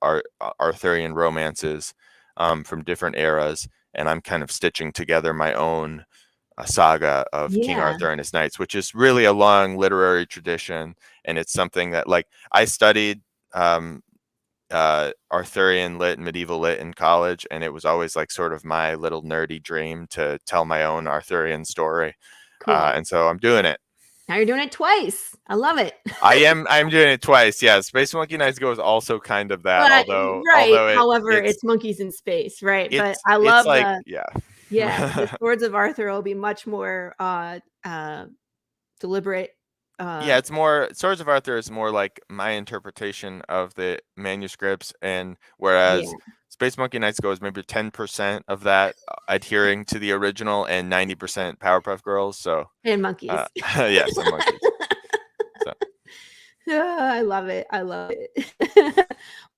Arthurian romances from different eras. And I'm kind of stitching together my own saga of King Yeah. Arthur and his knights, which is really a long literary tradition. And it's something that, like, I studied Arthurian lit and medieval lit in college, and it was always like sort of my little nerdy dream to tell my own Arthurian story. Cool. And so I'm doing it. Now you're doing it twice. I love it. I'm doing it twice. Yeah, Space Monkey Knights Go is also kind of that, although however, it's monkeys in space, right? But I it's love like, the Swords of Arthur will be much more deliberate. Yeah, it's more, Swords of Arthur is more like my interpretation of the manuscripts, and whereas Space Monkey Knights Go is maybe 10% of that adhering to the original and 90% Powerpuff Girls. So and monkeys. Yeah, some monkeys. So. I love it. I love it.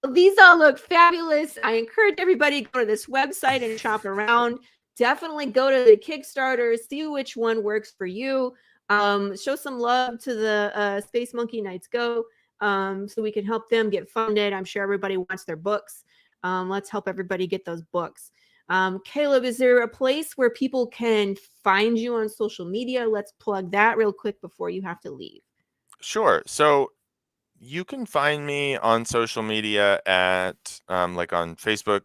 Well, these all look fabulous. I encourage everybody to go to this website and shop around. Definitely go to the Kickstarter, see which one works for you. Show some love to the Space Monkey Knights Go, so we can help them get funded. I'm sure everybody wants their books. Let's help everybody get those books. Caleb, is there a place where people can find you on social media? Let's plug that real quick before you have to leave. Sure. So you can find me on social media at like on Facebook,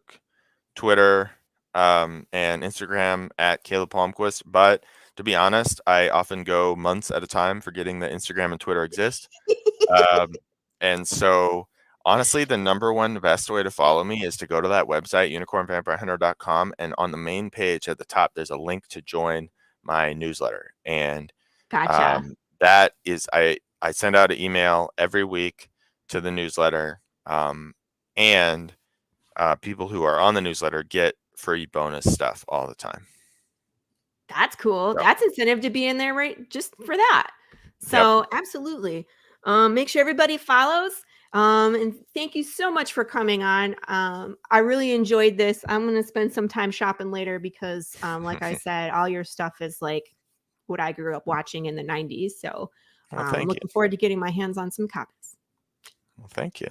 Twitter, and Instagram at Caleb Palmquist. But to be honest, I often go months at a time forgetting that Instagram and Twitter exist. And so honestly, the number one best way to follow me is to go to that website, unicornvampirehunter.com. And on the main page at the top, there's a link to join my newsletter. And Gotcha. that is, I send out an email every week to the newsletter. And people who are on the newsletter get free bonus stuff all the time. That's cool. Yep. That's incentive to be in there, right? Just for that. So absolutely. Make sure everybody follows. And thank you so much for coming on. I really enjoyed this. I'm going to spend some time shopping later because, like I said, all your stuff is like what I grew up watching in the 90s. So I'm looking forward to getting my hands on some copies. Well, thank you.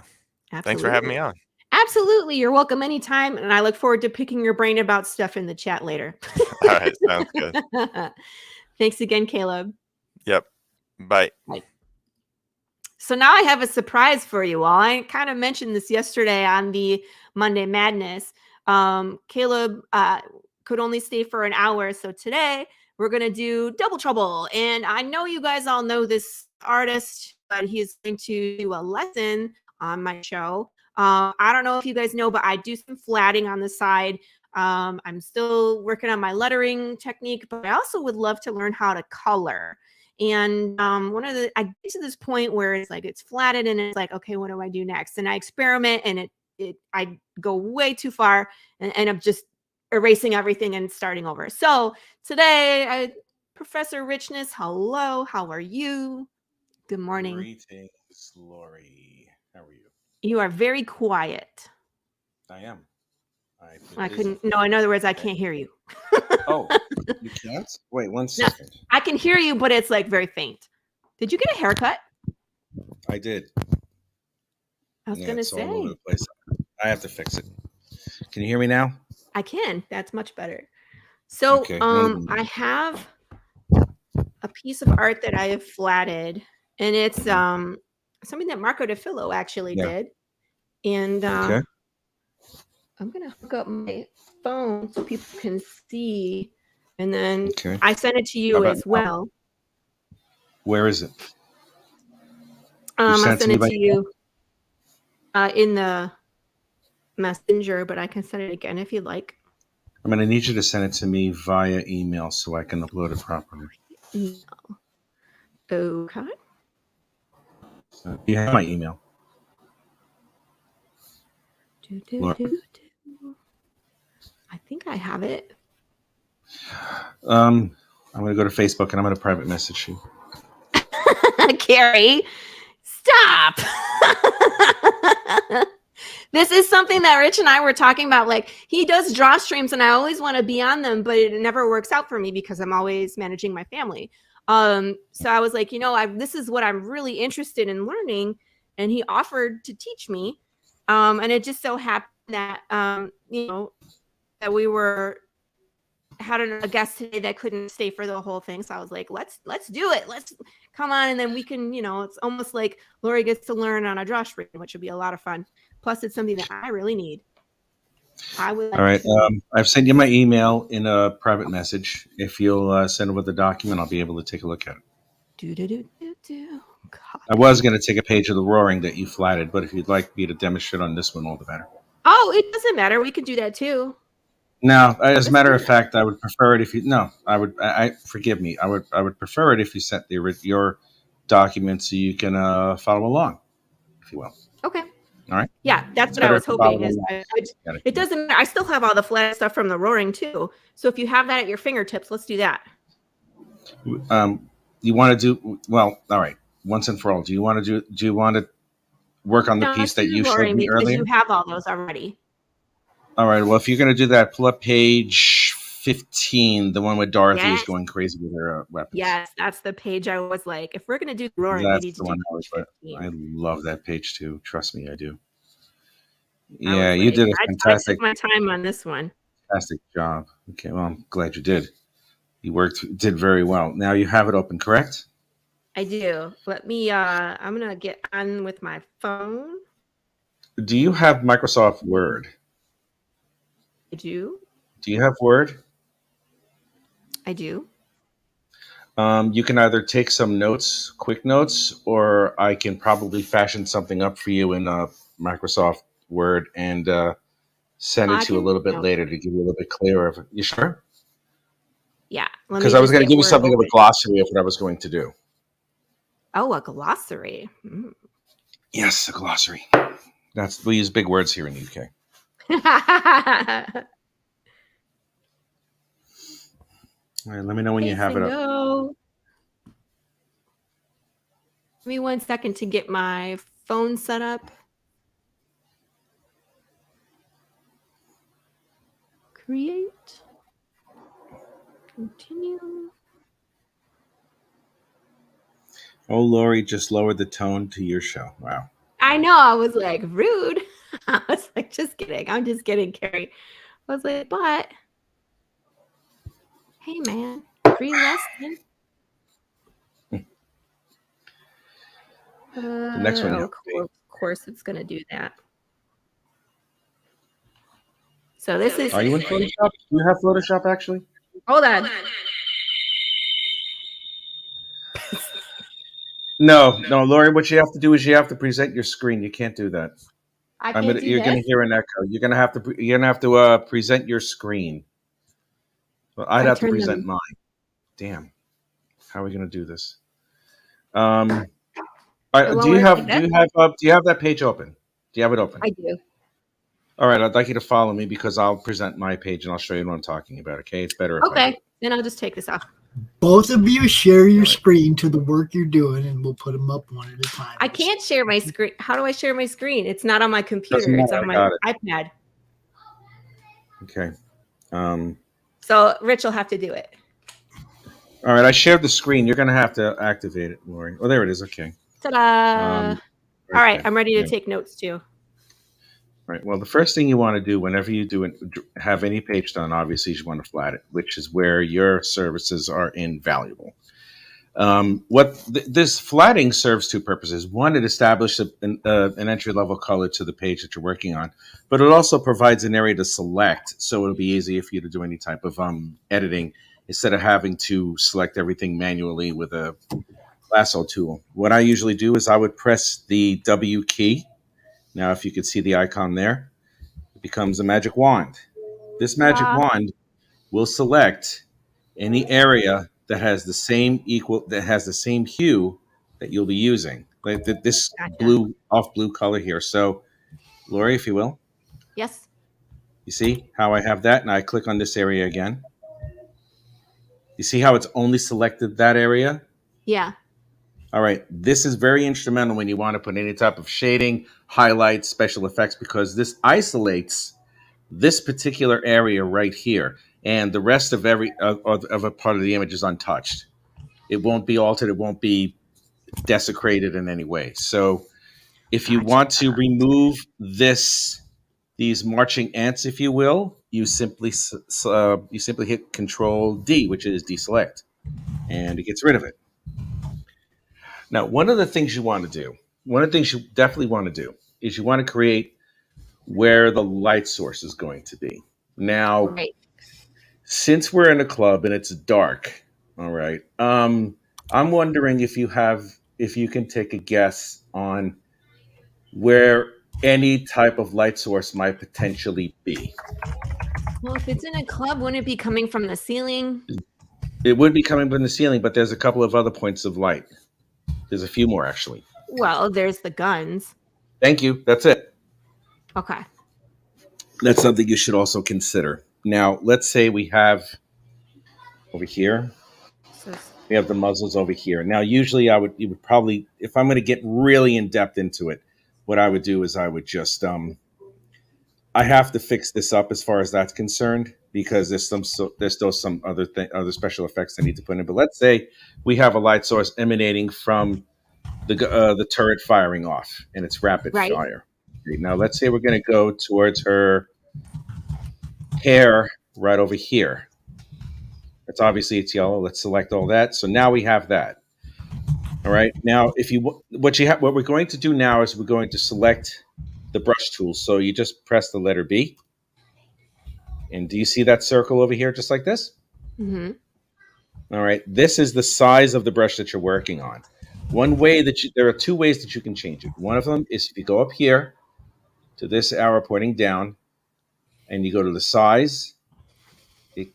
Absolutely. Thanks for having me on. Absolutely. You're welcome anytime. And I look forward to picking your brain about stuff in the chat later. All right. Sounds good. Thanks again, Caleb. Yep. Bye. Bye. So now I have a surprise for you all. I kind of mentioned this yesterday on the Monday Madness. Caleb could only stay for an hour. So today we're going to do Double Trouble. And I know you guys all know this artist, but he's going to do a lesson on my show. I don't know if you guys know, but I do some flatting on the side. I'm still working on my lettering technique, but I also would love to learn how to color. And I get to this point where it's like it's flatted and it's like, okay, what do I do next? And I experiment and I go way too far and end up just erasing everything and starting over. So today, Professor Richness, hello, how are you? Good morning. Greetings, Laurie. How are you? You are very quiet. I am. I couldn't. No, in other words, I can't hear you. Oh, you can't? Wait 1 second. No, I can hear you, but it's like very faint. Did you get a haircut? I did. I was gonna say. All over the place. I have to fix it. Can you hear me now? I can. That's much better. So, Okay. I have a piece of art that I have flatted, and it's something that Marco DeFillo actually did. And okay. I'm gonna hook up my phone so people can see, and then I send it to you as well. Where is it? I send it to you in the messenger, but I can send it again if you'd like. I'm going to need you to send it to me via email so I can upload it properly. Okay. You have my email. I think I have it. I'm going to go to Facebook and I'm going to private message you. Carrie, stop. This is something that Rich and I were talking about. Like, he does draw streams and I always want to be on them, but it never works out for me because I'm always managing my family. So I was like, this is what I'm really interested in learning. And he offered to teach me. And it just so happened that, that we had a guest today that couldn't stay for the whole thing. So I was like, let's do it. Let's come on. And then we can, it's almost like Laurie gets to learn on a drawstring, which would be a lot of fun. Plus it's something that I really need. I would. All right. I've sent you my email in a private message. If you'll send over the document, I'll be able to take a look at it. I was going to take a page of the roaring that you flatted, but if you'd like me to demonstrate on this one, all the better. Oh, it doesn't matter. We can do that too. No, as a matter of fact, I would prefer it if you. No, I would. Forgive me. I would prefer it if you sent your document so you can follow along, if you will. Okay. All right. Yeah, that's what I was hoping. It doesn't matter. I still have all the flat stuff from the roaring too. So if you have that at your fingertips, let's do that. You want to do well. All right. Once and for all, do you want to work on the piece that you showed me earlier? You have all those already. All right. Well, if you're going to do that, pull up page 15, the one where Dorothy is going crazy with her weapons. Yes, that's the page I was like, if we're going to do roaring, that's we need the to one do page 15. I love that page too. Trust me, I do. Yeah, you did a fantastic. I took my time on this one. Fantastic job. Okay, well, I'm glad you did. You did very well. Now you have it open, correct? I do. Let me. I'm gonna get on with my phone. Do you have Microsoft Word? I do. Do you have Word? I do. You can either take some notes, quick notes, or I can probably fashion something up for you in Microsoft Word and send it to you a little bit later to give you a little bit clearer. You sure? Yeah. Because I was going to give you something of a glossary of what I was going to do. Oh, a glossary. Mm. Yes, a glossary. We use big words here in the UK. All right, let me know when you have it up. Give me 1 second to get my phone set up. Create. Continue. Oh, Laurie just lowered the tone to your show. Wow. I know. I was like, rude. I was like, just kidding. I'm just kidding, Carrie. I was like, but hey, man, free lesson. The next one. Of course, it's going to do that. So this is. Are you in Photoshop? Do you have Photoshop actually? Hold on. No, Laurie. What you have to do is you have to present your screen. You can't do that. You're going to hear an echo. You're going to have to present your screen. Well, I'd have to present mine. Damn. How are we going to do this? Do you have that page open? Do you have it open? I do. All right. I'd like you to follow me because I'll present my page and I'll show you what I'm talking about. Okay. It's better. Okay. Then I'll just take this off. Both of you share your screen to the work you're doing, and we'll put them up one at a time. I can't share my screen. How do I share my screen? It's not on my computer. It's on my iPad. Okay. So Rich will have to do it. All right. I shared the screen. You're going to have to activate it, Laurie. Oh, there it is. Okay. Ta-da. All right. I'm ready to take notes too. Right. Well, the first thing you want to do whenever you have any page done, obviously, you want to flat it, which is where your services are invaluable. This flatting serves two purposes. One, it establishes an entry-level color to the page that you're working on, but it also provides an area to select, so it'll be easy for you to do any type of editing instead of having to select everything manually with a lasso tool. What I usually do is I would press the W key. Now, if you could see the icon there, it becomes a magic wand. This magic wand will select any area that has the same hue that you'll be using, like this blue color here. So, Laurie, if you will. Yes. You see how I have that, and I click on this area again. You see how it's only selected that area? Yeah. All right. This is very instrumental when you want to put any type of shading, highlights, special effects, because this isolates this particular area right here, and the rest of a part of the image is untouched. It won't be altered. It won't be desecrated in any way. So if you Gotcha. want to remove these marching ants, if you will, you simply hit Control D, which is deselect, and it gets rid of it. Now, one of the things you definitely want to do is you want to create where the light source is going to be. Now, Right. since we're in a club and it's dark, all right, I'm wondering if you can take a guess on where any type of light source might potentially be. Well, if it's in a club, wouldn't it be coming from the ceiling? It would be coming from the ceiling, but there's a couple of other points of light. There's a few more, actually. Well, there's the guns. Thank you. That's it. Okay. That's something you should also consider. Now, let's say we have over here, we have the muzzles over here. Now, usually you would probably, if I'm going to get really in depth into it, what I would do is I would just, I have to fix this up as far as that's concerned, because there's still some other special effects I need to put in. But let's say we have a light source emanating from the turret firing off, and it's rapid fire. Okay, now let's say we're going to go towards her hair right over here. It's obviously it's yellow. Let's select all that. So now we have that. All right. Now, what we're going to do now is we're going to select the brush tool. So you just press the letter B. And do you see that circle over here, just like this? Mm-hmm. All right. This is the size of the brush that you're working on. There are two ways that you can change it. One of them is if you go up here to this arrow pointing down, and you go to the size,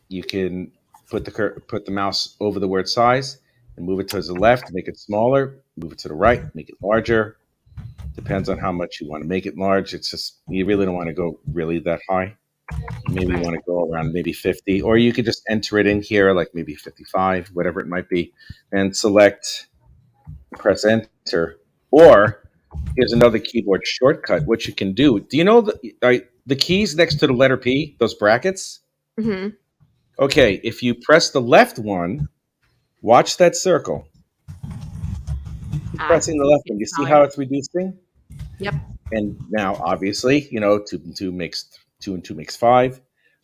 you can put the mouse over the word size and move it towards the left, make it smaller, move it to the right, make it larger. Depends on how much you want to make it large. It's just, you really don't want to go really that high. Maybe you want to go around maybe 50, or you could just enter it in here, like maybe 55, whatever it might be, and select, press enter. Or here's another keyboard shortcut. What you can do you know the keys next to the letter P, those brackets? Mm-hmm. Okay, if you press the left one, watch that circle. Keep pressing the left one. You see how it's reducing? Yep. And now, obviously, 2 and 2 makes 5.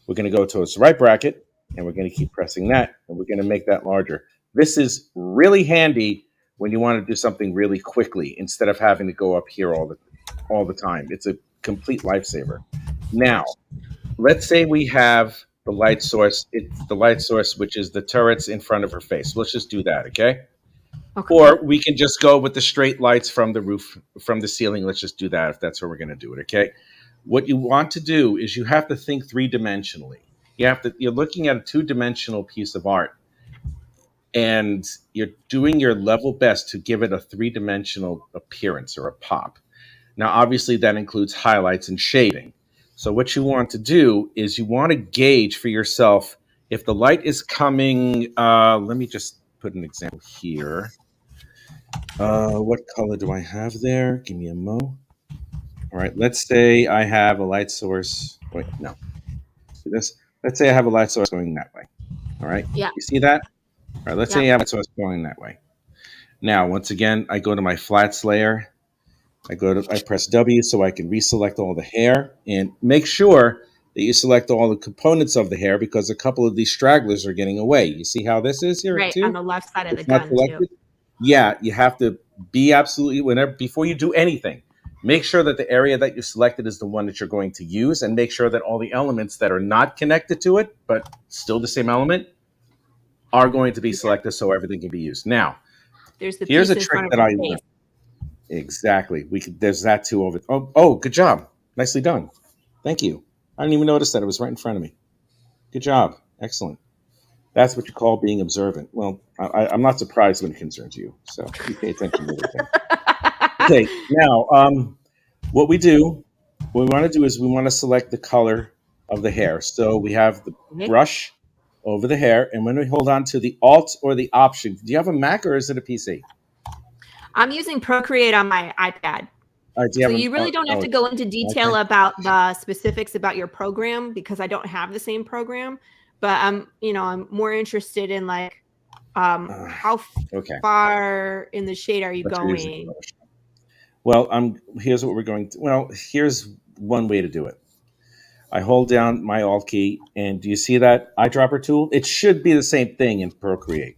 We're going to go towards the right bracket, and we're going to keep pressing that, and we're going to make that larger. This is really handy when you want to do something really quickly instead of having to go up here all the time. It's a complete lifesaver. Now, let's say we have the light source. It's the light source, which is the turrets in front of her face. Let's just do that, okay? Or we can just go with the straight lights from the roof, from the ceiling. Let's just do that if that's where we're going to do it, okay? What you want to do is you have to think three-dimensionally. You're looking at a two-dimensional piece of art, and you're doing your level best to give it a three-dimensional appearance or a pop. Now, obviously, that includes highlights and shading. So what you want to do is you want to gauge for yourself if the light is coming. Let me just put an example here. What color do I have there? Give me a mo. All right, let's say I have a light source. Wait, no. Do this. Let's say I have a light source going that way. All right. Yeah. You see that? All right. Let's say I have a light source going that way. Now, once again, I go to my flats layer. I press W so I can reselect all the hair, and make sure that you select all the components of the hair, because a couple of these stragglers are getting away. You see how this is here? Right, too? on the left side of It's the not gun, selected. too. Yeah, you have to be absolutely, before you do anything, make sure that the area that you selected is the one that you're going to use, and make sure that all the elements that are not connected to it, but still the same element, are going to be selected so everything can be used. Now, here's a trick that I learned. Exactly. There's that too over. Oh, good job. Nicely done. Thank you. I didn't even notice that. It was right in front of me. Good job. Excellent. That's what you call being observant. Well, I'm not surprised when it concerns you. So you pay attention to everything. Okay. Now, what we want to do is we want to select the color of the hair. So we have the brush over the hair, and when we hold on to the Alt or the Option, do you have a Mac or is it a PC? I'm using Procreate on my iPad. So you really don't have to go into detail about the specifics about your program, because I don't have the same program. But I'm more interested in like How Okay. far in the shade are you But you're using going? Well, here's what we're going to. Well, here's one way to do it. I hold down my Alt key, and do you see that eyedropper tool? It should be the same thing in Procreate.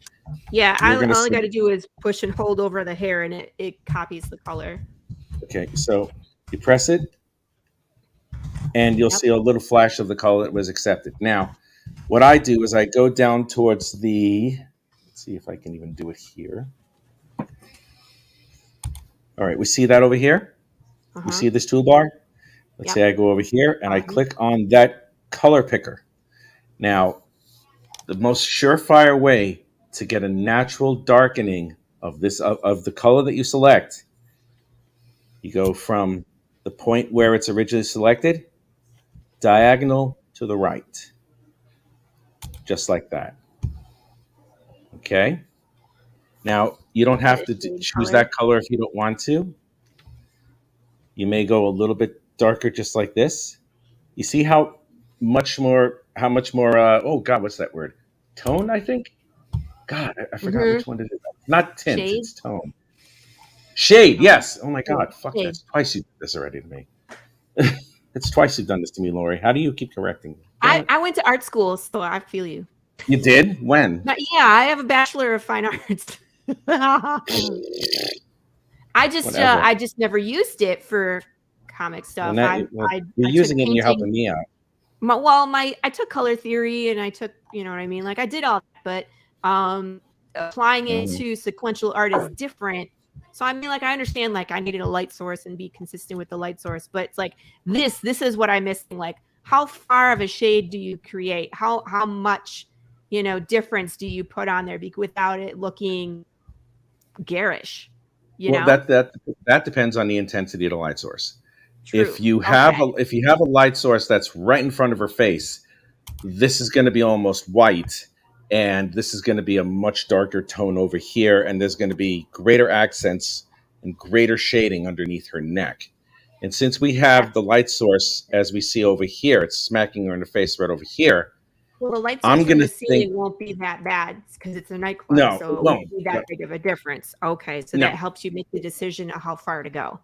Yeah, You're going to all I see. got to do is push and hold over the hair, and it copies the color. Okay, so you press it, and you'll see a little flash of the color that was accepted. Now, what I do is I go down towards the. Let's see if I can even do it here. All right, we see that over here. You see this toolbar? Let's say I go over here and I click on that color picker. Now, the most surefire way to get a natural darkening of this of the color that you select, you go from the point where it's originally selected, diagonal to the right, just like that. Okay. Now, you don't have to choose that color if you don't want to. You may go a little bit darker, just like this. You see how much more, oh God, what's that word? Tone, I think? God, I forgot which one it is. Not tint, Shade? it's tone. Shade, yes. Oh my God, fuck, Shade. that's twice you did this already to me. It's twice you've done this to me, Laurie. How do you keep correcting me? I went to art school, so I feel you. You did? When? Yeah, I have a Bachelor of Fine Arts. I just never used it for comic stuff. You're using it and you're helping me out. I took color theory and I took, you know what I mean? Like I did all that, but applying it to sequential art is different. So I mean, like I understand like I needed a light source and be consistent with the light source, but it's like this is what I'm missing. Like how far of a shade do you create? How much, difference do you put on there without it looking garish? Well, that depends on the intensity of the light source. True. If you have a light source that's right in front of her face, this is going to be almost white, and this is going to be a much darker tone over here, and there's going to be greater accents and greater shading underneath her neck. And since we have the light source, as we see over here, it's smacking her in the face right over here. Well, the light source from the ceiling won't be that bad because it's a nightclub, so it won't be that big of a difference. Okay, so that helps you make the decision of how far to go.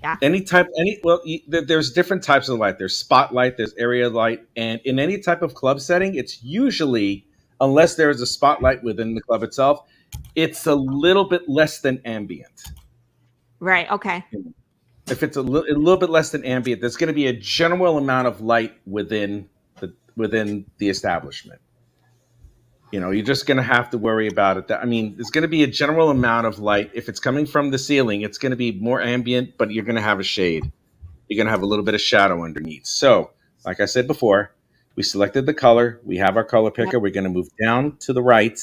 Yeah. There's different types of light. There's spotlight, there's area light, and in any type of club setting, it's usually, unless there is a spotlight within the club itself, it's a little bit less than ambient. Right. Okay. If it's a little bit less than ambient, there's going to be a general amount of light within the establishment. You're just going to have to worry about it. There's going to be a general amount of light. If it's coming from the ceiling, it's going to be more ambient, but you're going to have a shade. You're going to have a little bit of shadow underneath. So, like I said before, we selected the color. We have our color picker. We're going to move down to the right.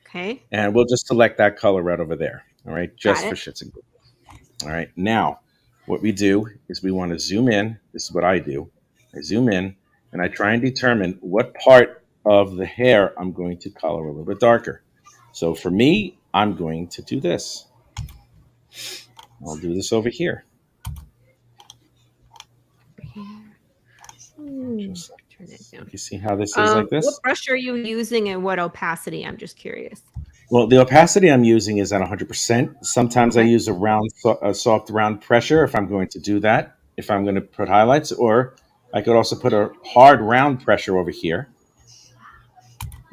Okay. And we'll just select that color right over there. All right. Just for shits and giggles. All right. Now, what we do is we want to zoom in. This is what I do. I zoom in and I try and determine what part of the hair I'm going to color a little bit darker. So for me, I'm going to do this. I'll do this over here. Just turn it down. You see how this is like this? What brush are you using and what opacity? I'm just curious. Well, the opacity I'm using is at 100%. Sometimes I use a soft round pressure if I'm going to do that, if I'm going to put highlights, or I could also put a hard round pressure over here.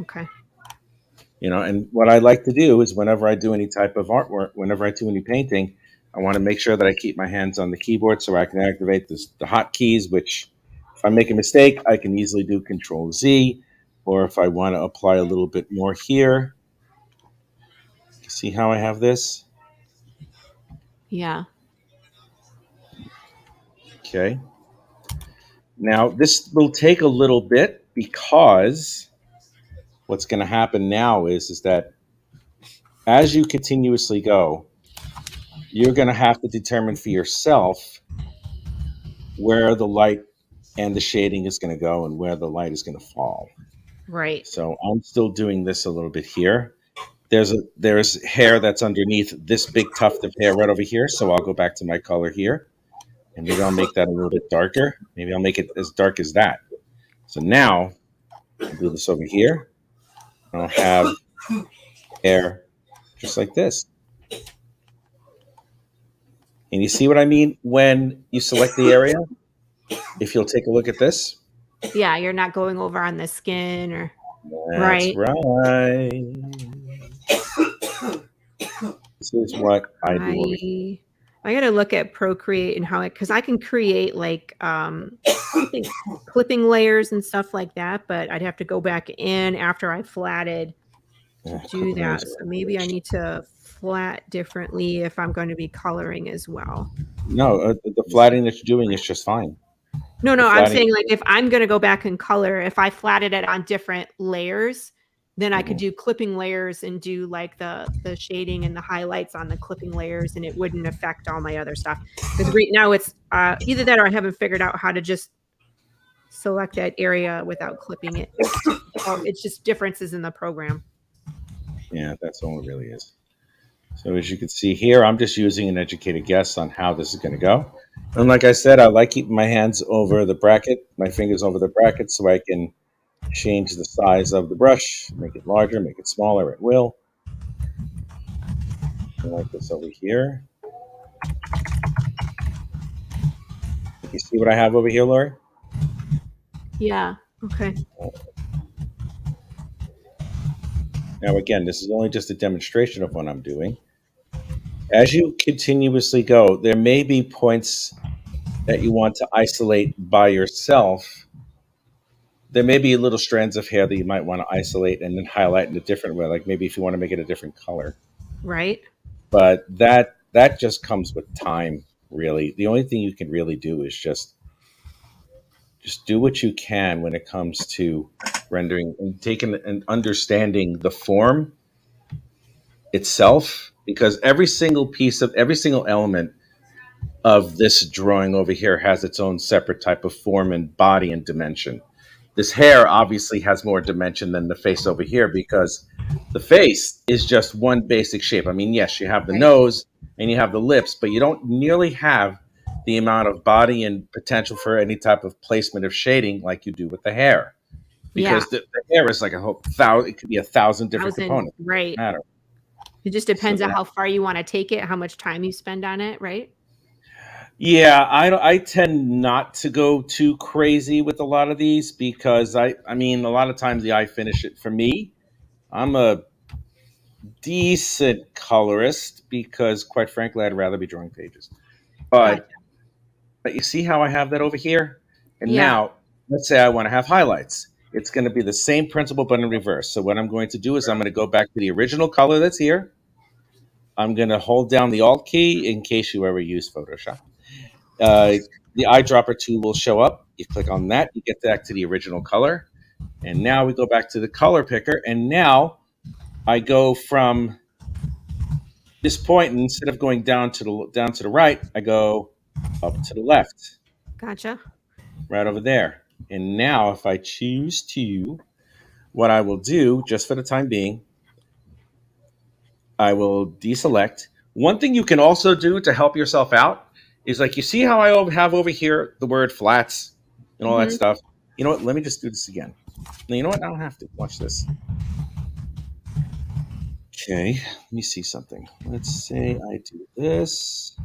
Okay. And what I like to do is whenever I do any type of artwork, whenever I do any painting, I want to make sure that I keep my hands on the keyboard so I can activate the hotkeys, which if I make a mistake, I can easily do Control Z, or if I want to apply a little bit more here. See how I have this? Yeah. Okay. Now, this will take a little bit because what's going to happen now is that as you continuously go, you're going to have to determine for yourself where the light and the shading is going to go and where the light is going to fall. Right. So I'm still doing this a little bit here. There's hair that's underneath this big tuft of hair right over here. So I'll go back to my color here. And maybe I'll make that a little bit darker. Maybe I'll make it as dark as that. So now I'll do this over here. I'll have hair just like this. And you see what I mean when you select the area? If you'll take a look at this. Yeah, you're not going over on the skin or That's right. right. This is what I do over here. I gotta look at Procreate and how because I can create like clipping layers and stuff like that, but I'd have to go back in after I flatted to do that. So maybe I need to flat differently if I'm going to be coloring as well. No, the flatting that you're doing is just fine. No, I'm saying like if I'm going to go back and color, if I flatted it on different layers, then I could do clipping layers and do like the shading and the highlights on the clipping layers, and it wouldn't affect all my other stuff. Because right now it's either that or I haven't figured out how to just select that area without clipping it. It's just differences in the program. Yeah, that's all it really is. So as you can see here, I'm just using an educated guess on how this is going to go. And like I said, I like keeping my hands over the bracket, my fingers over the bracket, so I can change the size of the brush, make it larger, make it smaller at will. I like this over here. You see what I have over here, Laurie? Yeah, okay. Now, again, this is only just a demonstration of what I'm doing. As you continuously go, there may be points that you want to isolate by yourself. There may be little strands of hair that you might want to isolate and then highlight in a different way, like maybe if you want to make it a different color. Right. But that just comes with time, really. The only thing you can really do is just do what you can when it comes to rendering and taking and understanding the form itself, because every single element of this drawing over here has its own separate type of form and body and dimension. This hair obviously has more dimension than the face over here because the face is just one basic shape. I mean, yes, you have the nose and you have the lips, but you don't nearly have the amount of body and potential for any type of placement of shading like you do with the hair. Because the hair is like it could be 1,000 different components. Right. Matter. It just depends on how far you want to take it, how much time you spend on it, right? Yeah, I tend not to go too crazy with a lot of these because I mean, a lot of times the eye finish it for me. I'm a decent colorist because, quite frankly, I'd rather be drawing pages. But you see how I have that over here? And now, let's say I want to have highlights. It's going to be the same principle, but in reverse. So what I'm going to do is I'm going to go back to the original color that's here. I'm going to hold down the Alt key in case you ever use Photoshop. The eyedropper tool will show up. You click on that, you get back to the original color. And now we go back to the color picker. And now I go from this point, and instead of going down to the right, I go up to the left. Gotcha. Right over there. And now if I choose to, what I will do, just for the time being, I will deselect. One thing you can also do to help yourself out is, like, you see how I have over here the word flats and all that stuff? You know what? Let me just do this again. Now, you know what? I don't have to. Watch this. Okay. Let me see something. Let's say I do this.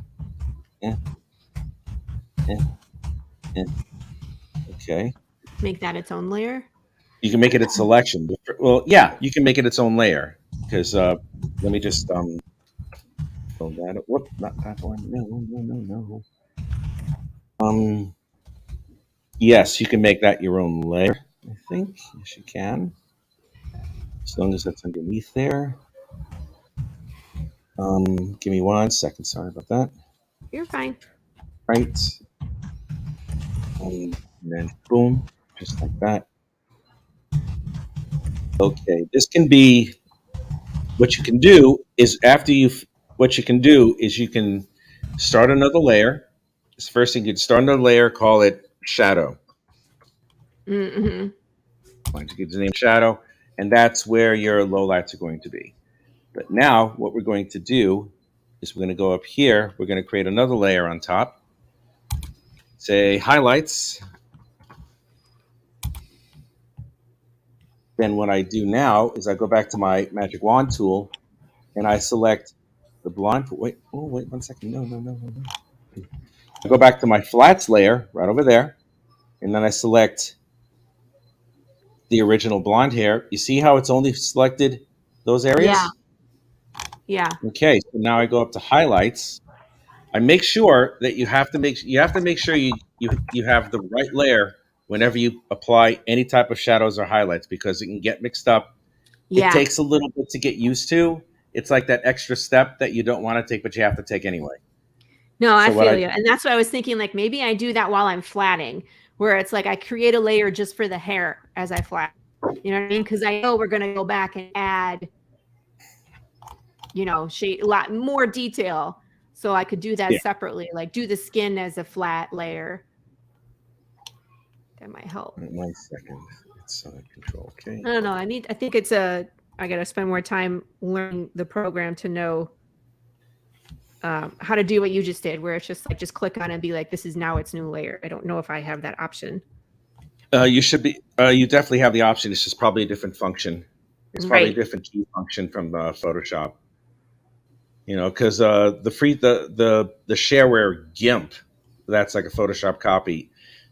Okay. Make that its own layer? You can make it its selection. Well, yeah, you can make it its own layer. Because let me just fill that up. Whoop, not that one. No. Yes, you can make that your own layer, I think. Yes, you can. As long as that's underneath there. Give me 1 second. Sorry about that. You're fine. Right. And then boom, just like that. Okay, this can be, what you can do is you can start another layer. This first thing, you can start another layer, call it shadow. Why don't you give the name shadow? And that's where your lowlights are going to be. But now what we're going to do is we're going to go up here. We're going to create another layer on top. Say highlights. then what I do now is I go back to my magic wand tool and I select the blonde. Wait 1 second. No. I go back to my flats layer right over there, and then I select the original blonde hair. You see how it's only selected those areas? Yeah. Okay, so now I go up to highlights. I make sure that you have to make sure you have the right layer whenever you apply any type of shadows or highlights, because it can get mixed up. Yeah. It takes a little bit to get used to. It's like that extra step that you don't want to take, but you have to take anyway. No, I feel you. And that's what I was thinking, like maybe I do that while I'm flatting, where it's like I create a layer just for the hair as I flat. You know what I mean? Because I know we're going to go back and add, shade, a lot more detail. So I could do that separately, like do the skin as a flat layer. That might help. 1 second. It's control. Okay. I don't know. I think it's I got to spend more time learning the program to know how to do what you just did, where it's just like, just click on it and be like, this is now its new layer. I don't know if I have that option. You should be, you definitely have the option. It's just probably a different function. It's probably a different key function from Photoshop. Because the shareware GIMP, that's like a Photoshop copy.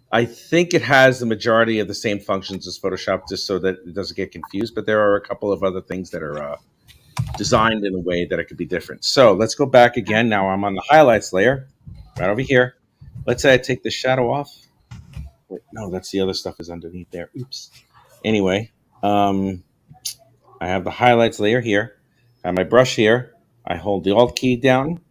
I think it has the majority of the same functions as Photoshop, just so that it doesn't get confused. But there are a couple of other things that are designed in a way that it could be different. So let's go back again. Now I'm on the highlights layer, right over here. Let's say I take the shadow off. Wait, no, that's the other stuff is underneath there. Oops. Anyway, I have the highlights layer here. I have my brush here. I hold the Alt key down.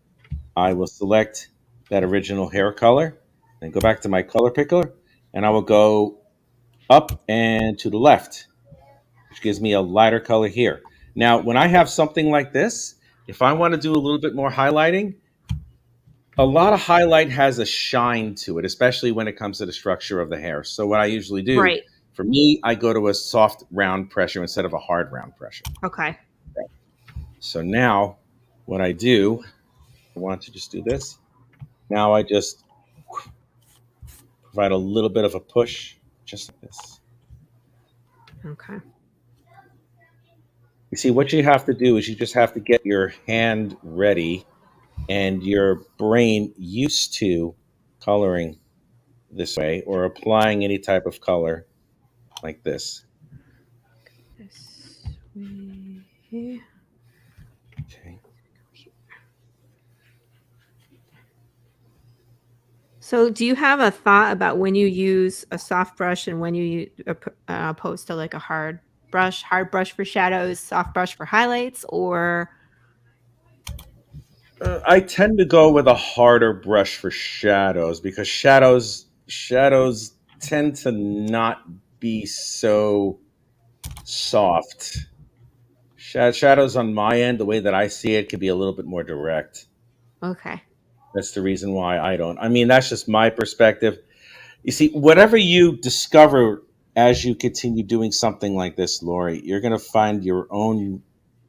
I will select that original hair color and go back to my color picker, and I will go up and to the left, which gives me a lighter color here. Now, when I have something like this, if I want to do a little bit more highlighting, a lot of highlight has a shine to it, especially when it comes to the structure of the hair. So what I usually do, for me, I go to a soft round pressure instead of a hard round pressure. Okay. So now what I do, I want to just do this. Now I just provide a little bit of a push, just like this. Okay. You see, what you have to do is you just have to get your hand ready and your brain used to coloring this way or applying any type of color like this. This way. Okay. So do you have a thought about when you use a soft brush and when you opposed to like a hard brush for shadows, soft brush for highlights, or? I tend to go with a harder brush for shadows because shadows tend to not be so soft. Shadows on my end, the way that I see it, could be a little bit more direct. Okay. That's the reason why I don't. I mean, that's just my perspective. You see, whatever you discover as you continue doing something like this, Laurie, you're going to find your own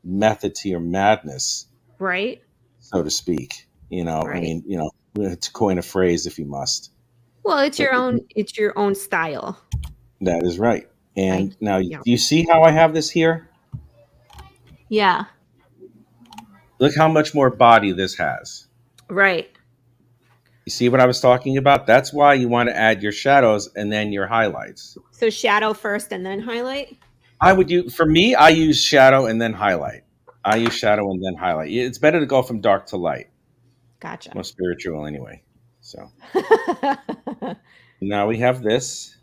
method to your madness. Right. So to speak. Right. I mean, to coin a phrase if you must. Well, it's your own style. That is right. And now, do you see how I have this here? Yeah. Look how much more body this has. Right. You see what I was talking about? That's why you want to add your shadows and then your highlights. So shadow first and then highlight? For me, I use shadow and then highlight. It's better to go from dark to light. Gotcha. More spiritual anyway. So now we have this.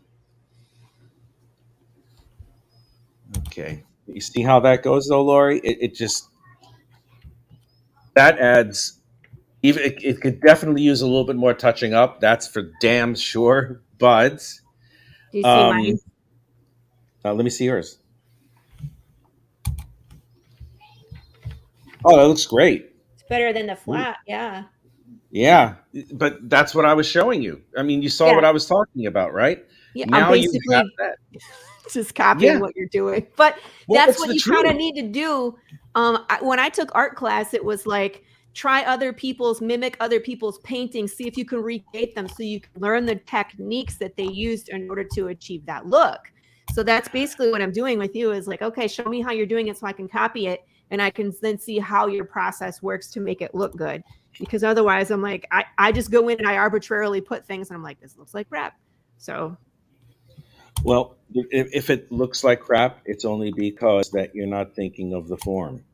Okay. You see how that goes though, Laurie? That adds, even it could definitely use a little bit more touching up. That's for damn sure. But do you see mine? Let me see yours. Oh, that looks great. It's better than the flat. Yeah. Yeah, but that's what I was showing you. I mean, you saw what I was talking about, right? Yeah, now I'm basically you have that. Just copying what you're doing. But that's what you kind of need to do. When I took art class, it was like, mimic other people's paintings, see if you can recreate them so you can learn the techniques that they used in order to achieve that look. So that's basically what I'm doing with you is like, okay, show me how you're doing it so I can copy it and I can then see how your process works to make it look good. Because otherwise I'm like, I just go in and I arbitrarily put things and I'm like, this looks like crap. So. Well, if it looks like crap, it's only because that you're not thinking of the form.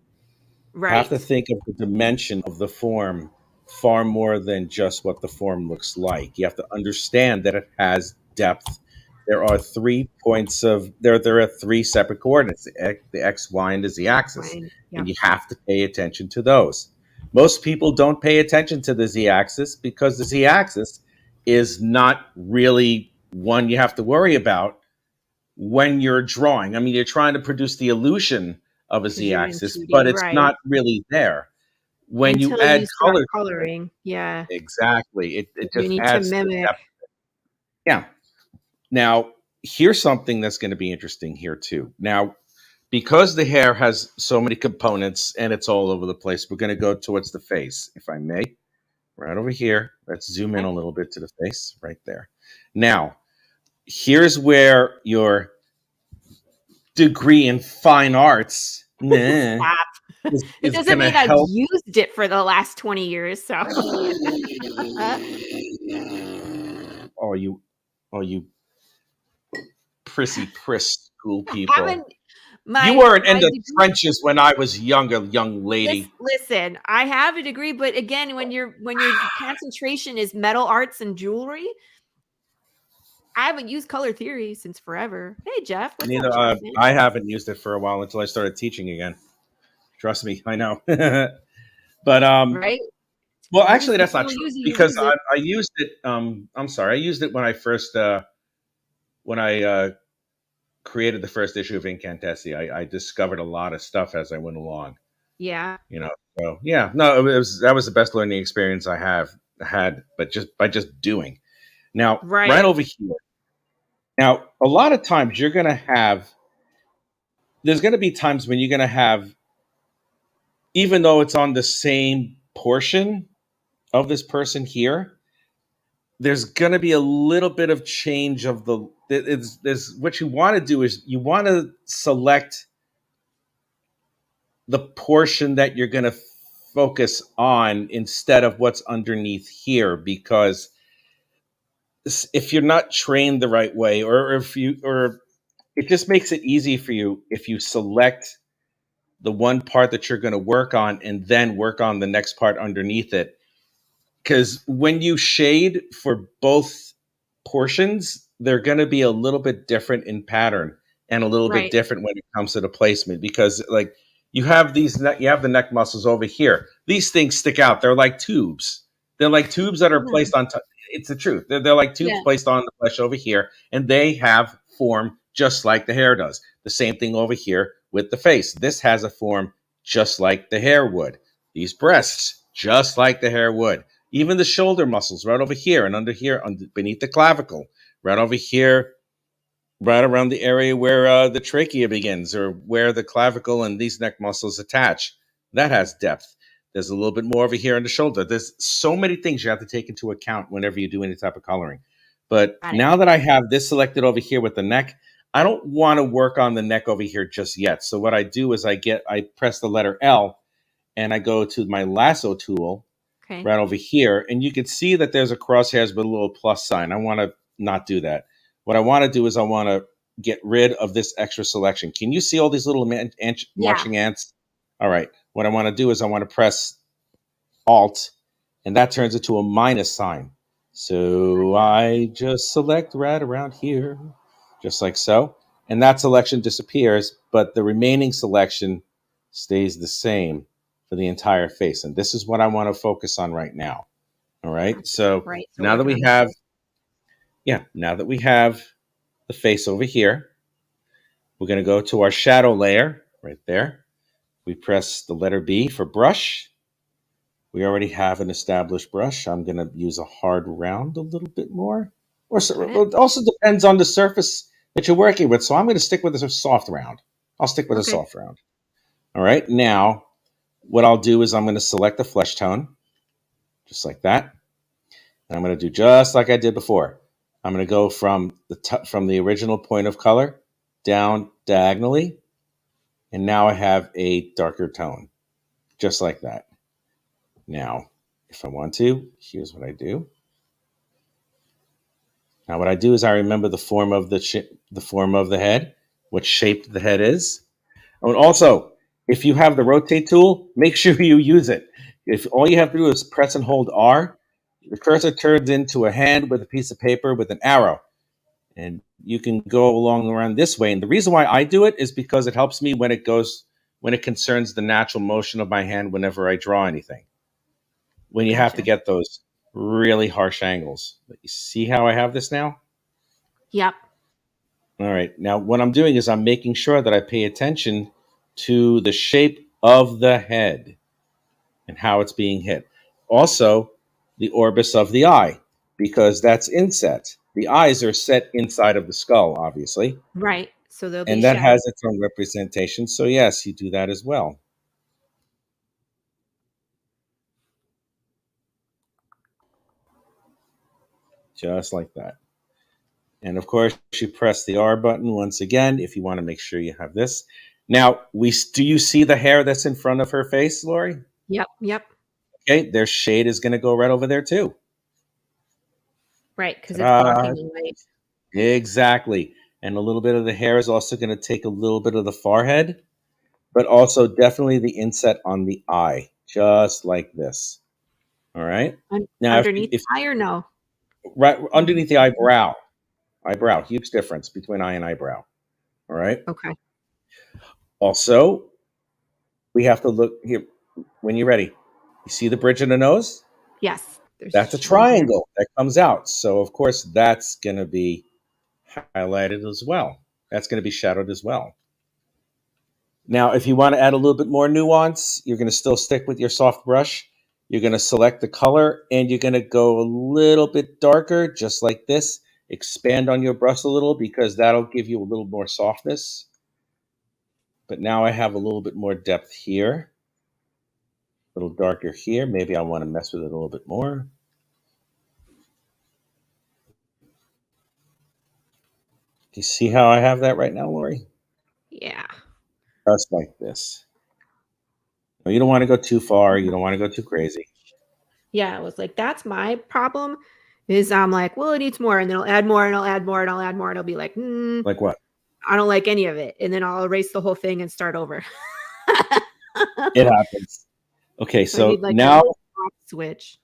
Right. You have to think of the dimension of the form far more than just what the form looks like. You have to understand that it has depth. There are 3 points of there are 3 separate coordinates, the x, y, and the z axis. Yep. And you have to pay attention to those. Most people don't pay attention to the z axis because the z axis is not really one you have to worry about when you're drawing. I mean, you're trying to produce the illusion of a z-axis, but it's not really there. When Until you add color, coloring, yeah, exactly, it you just need adds to mimic. Yeah. Now, here's something that's going to be interesting here too. Now, because the hair has so many components and it's all over the place, we're going to go towards the face, if I may. Right over here. Let's zoom in a little bit to the face, right there. Now, here's where your degree in fine arts It doesn't mean I've used it for the last 20 years. So, oh, you prissy school people. You weren't in the trenches when I was younger, young lady. Listen, I have a degree, but again, when your concentration is metal arts and jewelry, I haven't used color theory since forever. Hey, Jeff. Neither I haven't used it for a while until I started teaching again. Trust me, I know. But right. Well, actually, that's not true because I used it. I'm sorry, I used it when I first created the first issue of Incantessi. I discovered a lot of stuff as I went along. Yeah. So yeah, no, that was the best learning experience I had, but just by just doing. Now, right over here. Now, a lot of times there's going to be times when you're going to have, even though it's on the same portion of this person here, there's going to be a little bit of change of there's what you want to do is you want to select the portion that you're going to focus on instead of what's underneath here, because if you're not trained the right way, or it just makes it easy for you if you select the one part that you're going to work on and then work on the next part underneath it. Because when you shade for both portions, they're going to be a little bit different in pattern and a little bit different when it comes to the placement, because like you have the neck muscles over here. These things stick out. They're like tubes. They're like tubes that are placed on top. It's the truth. They're like tubes placed on the flesh over here, and they have form just like the hair does. The same thing over here with the face. This has a form just like the hair would. These breasts, just like the hair would. Even the shoulder muscles right over here and under here, beneath the clavicle, right over here, right around the area where the trachea begins, or where the clavicle and these neck muscles attach. That has depth. There's a little bit more over here on the shoulder. There's so many things you have to take into account whenever you do any type of coloring. But now that I have this selected over here with the neck, I don't want to work on the neck over here just yet. So what I do is I press the letter L and I go to my lasso tool right over here. And you can see that there's a crosshairs with a little plus sign. I want to not do that. What I want to do is I want to get rid of this extra selection. Can you see all these little marching ants? All right. What I want to do is I want to press Alt, and that turns it to a minus sign. So I just select right around here, just like so. And that selection disappears, but the remaining selection stays the same for the entire face. And this is what I want to focus on right now. All right. So now that we have, the face over here, we're going to go to our shadow layer right there. We press the letter B for brush. We already have an established brush. I'm going to use a hard round a little bit more. It also depends on the surface that you're working with. So I'm going to stick with a soft round. I'll stick with a soft round. All right. Now, what I'll do is I'm going to select the flesh tone, just like that. And I'm going to do just like I did before. I'm going to go from the original point of color down diagonally, and now I have a darker tone, just like that. Now, if I want to, here's what I do. Now, what I do is I remember the form of the head, what shape the head is. And also, if you have the rotate tool, make sure you use it. If all you have to do is press and hold R, the cursor turns into a hand with a piece of paper with an arrow. And you can go along around this way. And the reason why I do it is because it helps me when it concerns the natural motion of my hand whenever I draw anything. When you have to get those really harsh angles. But you see how I have this now? Yep. All right. Now, what I'm doing is I'm making sure that I pay attention to the shape of the head and how it's being hit. Also, the orbis of the eye, because that's inset. The eyes are set inside of the skull, obviously. Right. So they'll be And that shadow. has its own representation. So, yes, you do that as well. Just like that. And of course, you press the R button once again if you want to make sure you have this. Now, do you see the hair that's in front of her face, Laurie? Yep. Yep. Okay, their shade is going to go right over there too. Right, because it's blocking the light. Exactly. And a little bit of the hair is also going to take a little bit of the forehead, but also definitely the inset on the eye, just like this. All right. Now, underneath the eye or no? Right underneath the eyebrow. Eyebrow, huge difference between eye and eyebrow. All right. Okay. Also, we have to look here when you're ready. You see the bridge of the nose? Yes. That's a triangle that comes out. So, of course, that's going to be highlighted as well. That's going to be shadowed as well. Now, if you want to add a little bit more nuance, you're going to still stick with your soft brush. You're going to select the color, and you're going to go a little bit darker, just like this. Expand on your brush a little, because that'll give you a little more softness. But now I have a little bit more depth here. A little darker here. Maybe I want to mess with it a little bit more. Do you see how I have that right now, Laurie? Yeah. Just like this. You don't want to go too far. You don't want to go too crazy. Yeah, it was like, that's my problem. Is I'm like, well, it needs more, and then I'll add more, and I'll add more, and I'll add more, and I'll be like, like what? I don't like any of it, and then I'll erase the whole thing and start over. It happens. Okay, so I need like now a switch.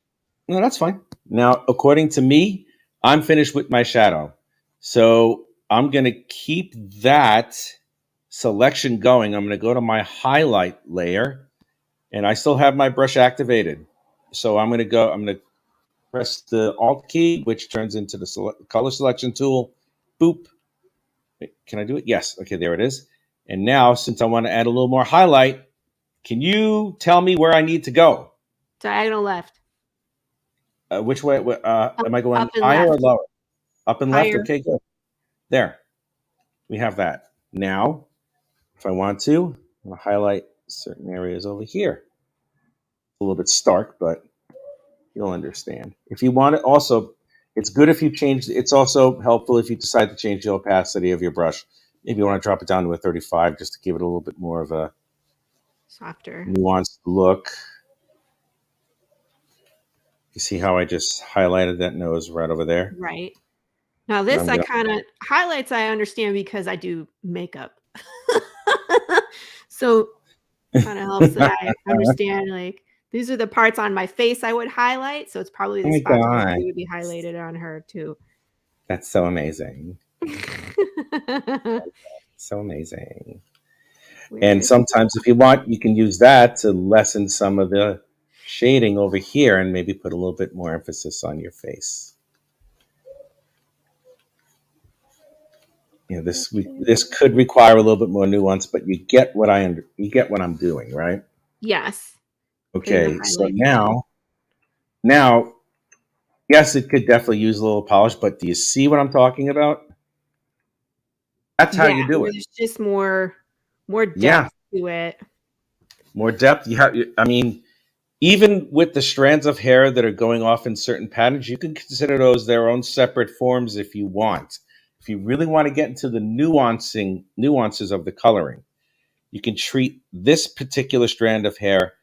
No, that's fine. Now, according to me, I'm finished with my shadow. So I'm going to keep that selection going. I'm going to go to my highlight layer, and I still have my brush activated. So I'm going to press the Alt key, which turns into the color selection tool. Boop. Wait, can I do it? Yes. Okay, there it is. And now, since I want to add a little more highlight, can you tell me where I need to go? Diagonal left. Which way? Am I going up and higher left. or lower? Up and left? Higher. Okay, good. There. We have that. Now, if I want to, I'm going to highlight certain areas over here. A little bit stark, but you'll understand. If you want it, also, it's good if you change, it's also helpful if you decide to change the opacity of your brush. Maybe you want to drop it down to a 35 just to give it a little bit more of a softer, nuanced look. You see how I just highlighted that nose right over there? Right. Now this I kind of highlights I understand because I do makeup. So kind of helps that I understand like these are the parts on my face I would highlight. So it's probably the spots where it would be highlighted on her too. That's so amazing. So amazing. Weird. And sometimes if you want, you can use that to lessen some of the shading over here and maybe put a little bit more emphasis on your face. You know, this could require a little bit more nuance, but you get what I'm doing, right? Yes. Okay, so now, yes, it could definitely use a little polish, but do you see what I'm talking about? That's how you do it. There's just more depth to it. More depth. I mean, even with the strands of hair that are going off in certain patterns, you can consider those their own separate forms if you want. if you really want to get into the nuances of the coloring, you can treat this particular strand of hair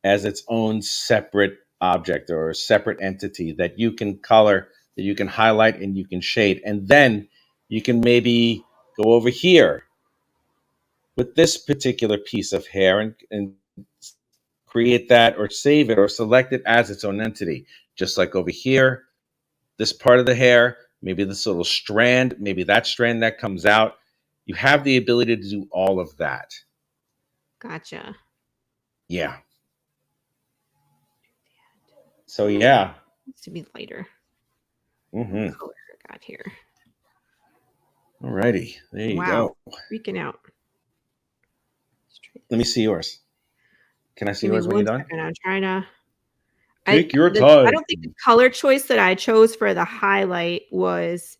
as its own separate object or a separate entity that you can color, that you can highlight and you can shade. And then you can maybe go over here with this particular piece of hair and create that or save it or select it as its own entity. Just like over here, this part of the hair, maybe this little strand, maybe that strand that comes out. You have the ability to do all of that. Gotcha. Yeah. So yeah. Needs to be lighter. Mm-hmm. What color I got here. Alrighty. There you go. Freaking out. Let me see yours. Can I see yours when you're done? Second. I'm trying to. Take your time. I don't think the color choice that I chose for the highlight was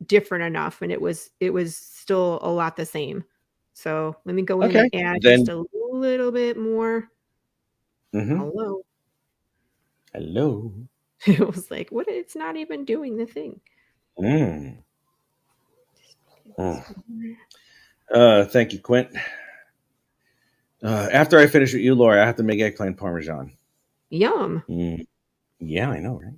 different enough, and it was still a lot the same. So let me go in and add just a little bit more. Mm-hmm. Hello. It was like, what? It's not even doing the thing. Thank you, Quint. After I finish with you, Laurie, I have to make eggplant parmesan. Yum. Yeah, I know, right?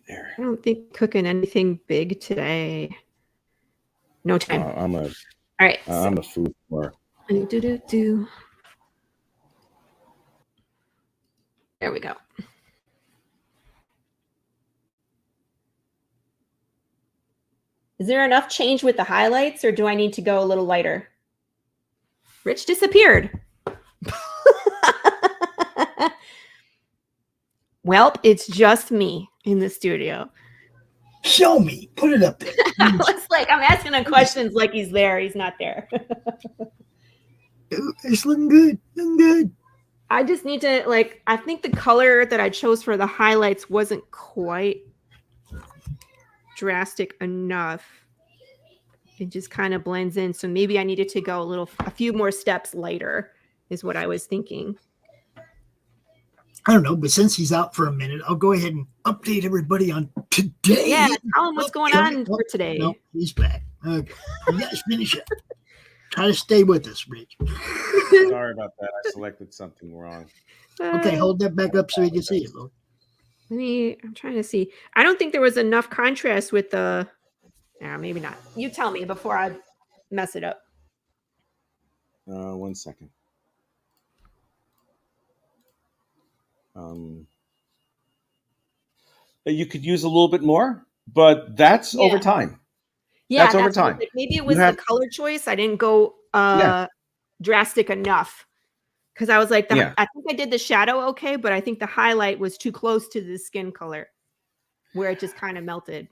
There. I don't think cooking anything big today. No time. All right. I'm a food whore. There we go. Is there enough change with the highlights, or do I need to go a little lighter? Rich disappeared. Welp, it's just me in the studio. Show me. Put it up there. I was like, I'm asking him questions like he's there. He's not there. It's looking good. Looking good. I just need to, like, I think the color that I chose for the highlights wasn't quite drastic enough. It just kind of blends in. So maybe I needed to go a few more steps lighter is what I was thinking. I don't know, but since he's out for a minute, I'll go ahead and update everybody on today. Yeah, tell him what's going on for today. No, he's back. Okay. You guys finish up. Try to stay with us, Rich. Sorry about that. I selected something wrong. Okay, hold that back up so we can see it, Lord. I'm trying to see. I don't think there was enough contrast with the... Yeah, maybe not. You tell me before I mess it up. 1 second. You could use a little bit more, but that's over time. Yeah, that's over time. Maybe it was the color choice. I didn't go drastic enough because I was like, I think I did the shadow okay, but I think the highlight was too close to the skin color where it just kind of melted.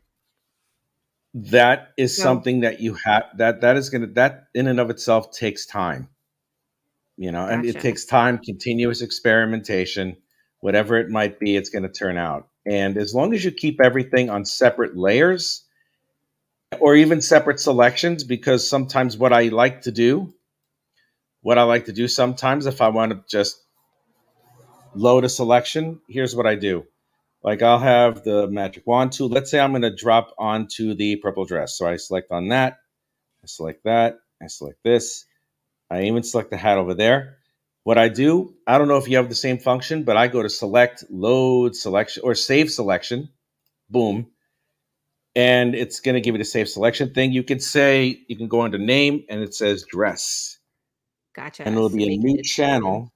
That is something that you have that in and of itself takes time, and it takes time, continuous experimentation, whatever it might be, it's going to turn out. And as long as you keep everything on separate layers or even separate selections, because sometimes what I like to do sometimes, if I want to just load a selection, here's what I do. Like I'll have the magic wand tool. Let's say I'm going to drop onto the purple dress. So I select on that. I select that. I select this. I even select the hat over there. What I do, I don't know if you have the same function, but I go to select, load selection, or save selection. Boom. And it's going to give you the save selection thing. You can go under name and it says dress. Gotcha. And it'll be a new channel.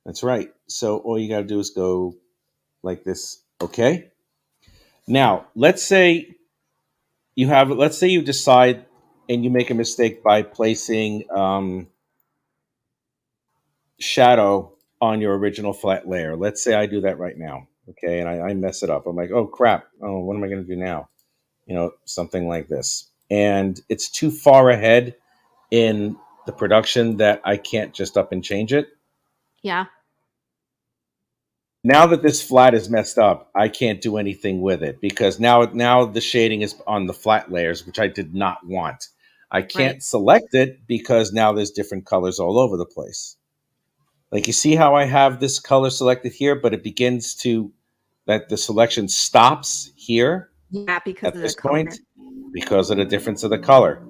That's right. So all you got to do is go like this. Okay. Now, let's say you decide and you make a mistake by placing shadow on your original flat layer. Let's say I do that right now. Okay. And I mess it up. I'm like, oh crap. Oh, what am I going to do now? Something like this. And it's too far ahead in the production that I can't just up and change it. Yeah. Now that this flat is messed up, I can't do anything with it because now the shading is on the flat layers, which I did not want. I can't select it because now there's different colors all over the place. Like you see how I have this color selected here, but it begins to that the selection stops here Yeah, because at of the this color. point because of the difference of the color.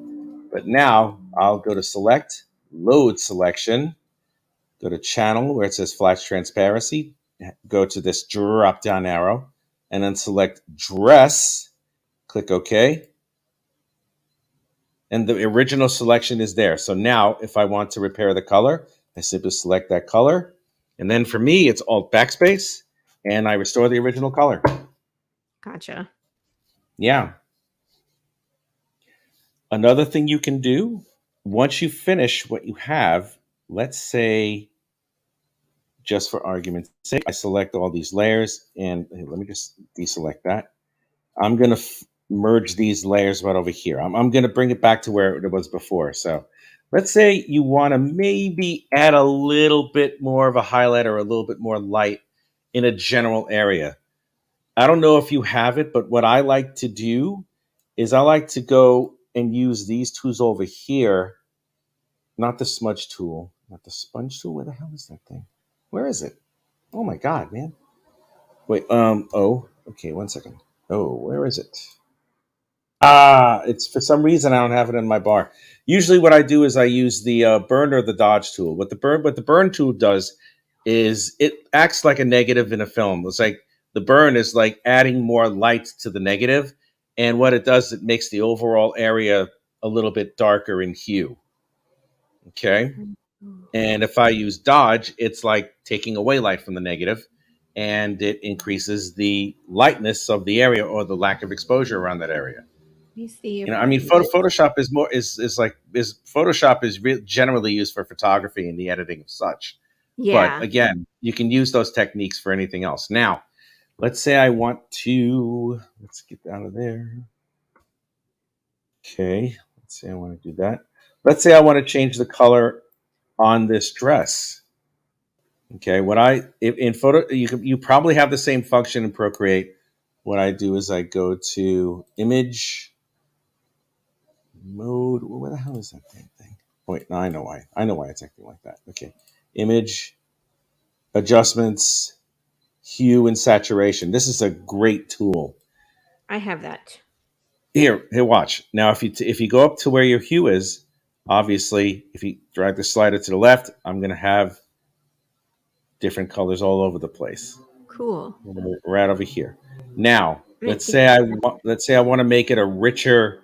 But now I'll go to select, load selection, go to channel where it says flash transparency, go to this drop down arrow, and then select dress, click OK. And the original selection is there. So now if I want to repair the color, I simply select that color. And then for me, it's Alt backspace, and I restore the original color. Gotcha. Yeah. Another thing you can do, once you finish what you have, let's say, just for argument's sake, I select all these layers, and let me just deselect that. I'm going to merge these layers right over here. I'm going to bring it back to where it was before. So let's say you want to maybe add a little bit more of a highlight or a little bit more light in a general area. I don't know if you have it, but what I like to do is I like to go and use these tools over here. Not the smudge tool, not the sponge tool. Where the hell is that thing? Where is it? Oh my God, man. Wait, oh, okay, 1 second. Oh, where is it? It's for some reason I don't have it in my bar. Usually what I do is I use the burn or the dodge tool. What the burn tool does is it acts like a negative in a film. It's like the burn is like adding more light to the negative. And what it does, it makes the overall area a little bit darker in hue. Okay. And if I use dodge, it's like taking away light from the negative, and it increases the lightness of the area or the lack of exposure around that area. Let me see. You know, I mean, Photoshop is more Photoshop is generally used for photography and the editing of such. Yeah. But again, you can use those techniques for anything else. Now, let's say I want to. Let's get out of there. Okay. Let's say I want to do that. Let's say I want to change the color on this dress. Okay, in photo you probably have the same function in Procreate. What I do is I go to image mode. Where the hell is that damn thing? Wait, no, I know why. I know why it's acting like that. Okay, image adjustments, hue and saturation. This is a great tool. I have that. Here, watch. Now, if you go up to where your hue is, obviously, if you drag the slider to the left, I'm going to have different colors all over the place. Cool. Right over here. Now, let's say I want to make it a richer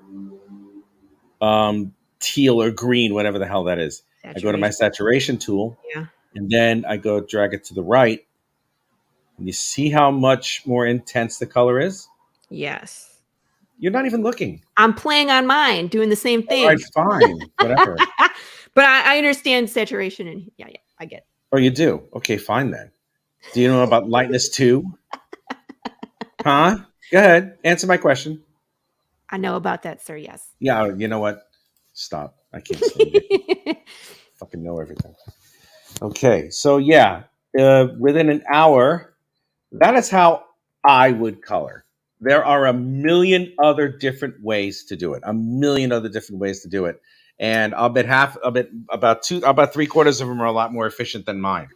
teal or green, whatever the hell that is. I go to my saturation tool, and then I go drag it to the right. And you see how much more intense the color is? Yes. You're not even looking. I'm playing on mine, doing the same thing. All right, fine, whatever. But I understand saturation, and yeah, I get it. Oh, you do? Okay, fine then. Do you know about lightness too? Huh? Go ahead. Answer my question. I know about that, sir. Yes. Yeah, you know what? Stop. I can't stand it. Fucking know everything. Okay, so yeah, within an hour, that is how I would color. There are a million other different ways to do it. And about 3/4 of them are a lot more efficient than mine.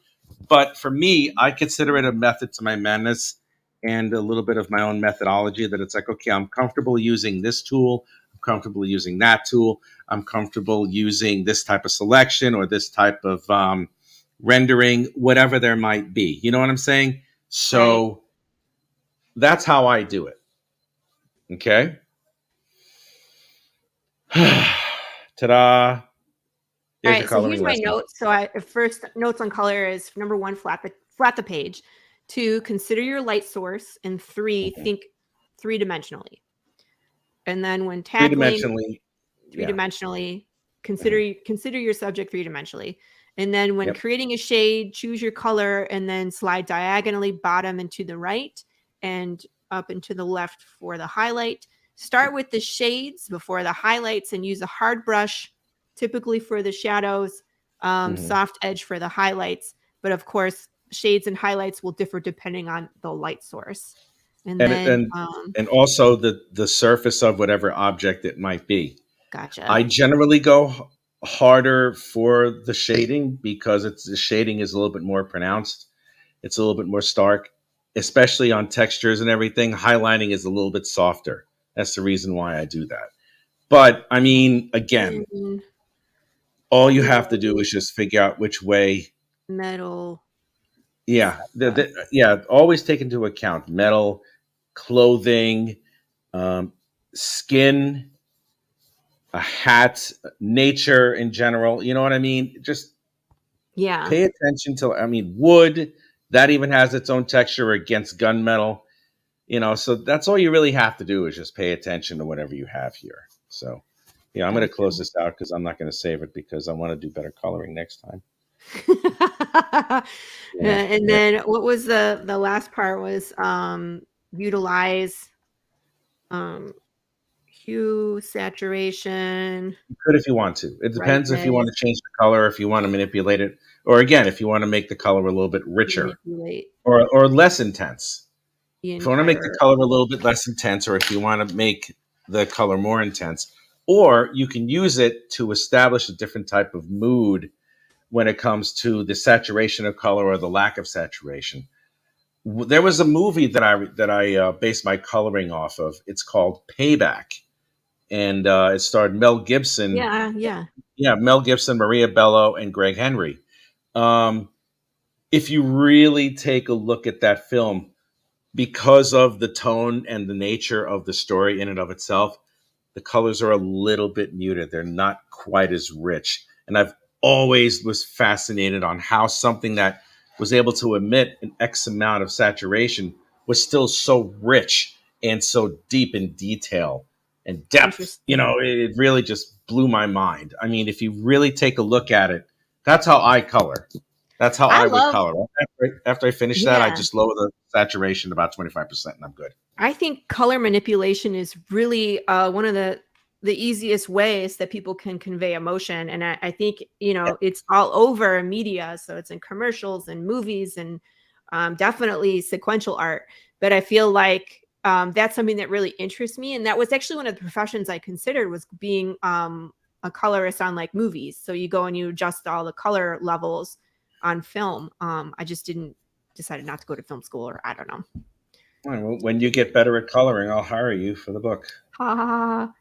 But for me, I consider it a method to my madness and a little bit of my own methodology that it's like, okay, I'm comfortable using this tool. I'm comfortable using that tool. I'm comfortable using this type of selection or this type of rendering, whatever there might be. You know what I'm saying? So that's how I do it. Okay. Ta-da. All right, so here's my notes. So first notes on color is number 1, flat the page. 2, consider your light source. And 3, think 3-dimensionally. And then when tackling three-dimensionally, consider your subject 3-dimensionally. And then when creating a shade, choose your color and then slide diagonally bottom and to the right and up and to the left for the highlight. Start with the shades before the highlights and use a hard brush, typically for the shadows, soft edge for the highlights. But of course, shades and highlights will differ depending on the light source. And also the surface of whatever object it might be. Gotcha. I generally go harder for the shading because the shading is a little bit more pronounced. It's a little bit more stark. especially on textures and everything, highlighting is a little bit softer. That's the reason why I do that. But I mean, again, all you have to do is just figure out which way. Metal. Yeah, always take into account metal, clothing, skin, a hat, nature in general. You know what I mean? Just pay attention to. I mean, wood that even has its own texture against gunmetal. You know, so that's all you really have to do is just pay attention to whatever you have here. So, yeah, I'm going to close this out because I'm not going to save it because I want to do better coloring next time. And then what was the last part was utilize hue, saturation. You could if you want to. It depends if you want to change the color, if you want to manipulate it, or again, if you want to make the color a little bit richer or less intense. If you want to make the color a little bit less intense, or if you want to make the color more intense, or you can use it to establish a different type of mood when it comes to the saturation of color or the lack of saturation. There was a movie that I based my coloring off of. It's called Payback, and it starred Mel Gibson. Mel Gibson, Maria Bello, and Greg Henry. If you really take a look at that film, because of the tone and the nature of the story in and of itself, the colors are a little bit muted. They're not quite as rich. And I've always was fascinated on how something that was able to emit an X amount of saturation was still so rich and so deep in detail and depth. You know, it really just blew my mind. I mean, if you really take a look at it, that's how I color. That's how I would color. After I finish that, I just lower the saturation about 25% and I'm good. I think color manipulation is really one of the easiest ways that people can convey emotion. And I think, you know, it's all over media. So it's in commercials and movies and definitely sequential art. But I feel like that's something that really interests me. And that was actually one of the professions I considered, was being a colorist on like movies. So you go and you adjust all the color levels on film. I just decided not to go to film school, or I don't know. All right, well, when you get better at coloring, I'll hire you for the book. Ha ha ha.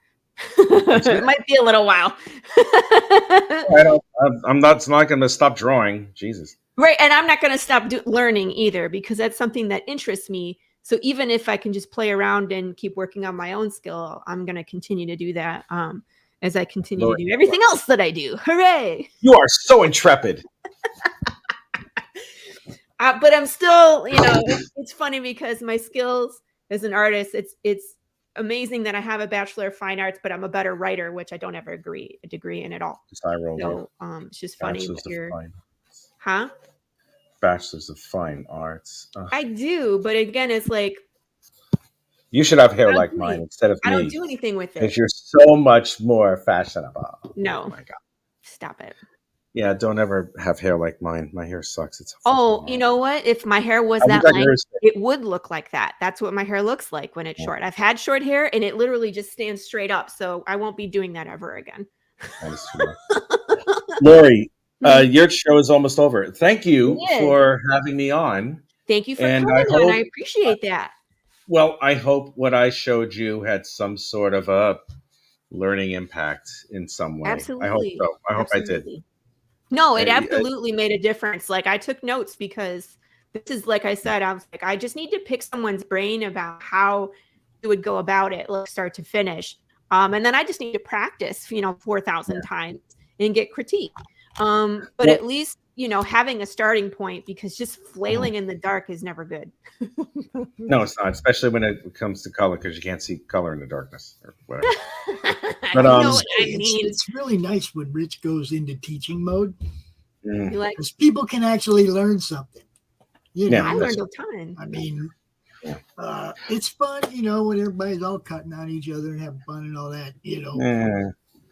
It might be a little while. I'm not going to stop drawing. Jesus. Right. And I'm not going to stop learning either, because that's something that interests me. So even if I can just play around and keep working on my own skill, I'm going to continue to do that as I continue to do everything else that I do. Hooray. You are so intrepid. But I'm still, you know, it's funny because my skills as an artist, it's amazing that I have a Bachelor of Fine Arts, but I'm a better writer, which I don't have a degree in at all. So it's just funny that you're, Bachelor's of Fine Arts. I do, but again, it's like, you should have hair like mine instead of me. I don't do anything with it. Because you're so much more fashionable. No. Oh my God. Stop it. Yeah, don't ever have hair like mine. My hair sucks. It's you know what? If my hair was that length, it would look like that. That's what my hair looks like when it's short. I've had short hair and it literally just stands straight up. So I won't be doing that ever again. Laurie, your show is almost over. Thank you for having me on. Thank you for coming on. I appreciate that. Well, I hope what I showed you had some sort of a learning impact in some way. Absolutely. I hope so. I hope I did. No, it absolutely made a difference. Like, I took notes because this is, like I said, I was like, I just need to pick someone's brain about how you would go about it, like start to finish. And then I just need to practice, 4,000 times and get critique. But at least, having a starting point, because just flailing in the dark is never good. No, it's not, especially when it comes to color, because you can't see color in the darkness or whatever. But it's really nice when Rich goes into teaching mode, because people can actually learn something. I learned a ton. I mean, it's fun, when everybody's all cutting on each other and having fun and all that,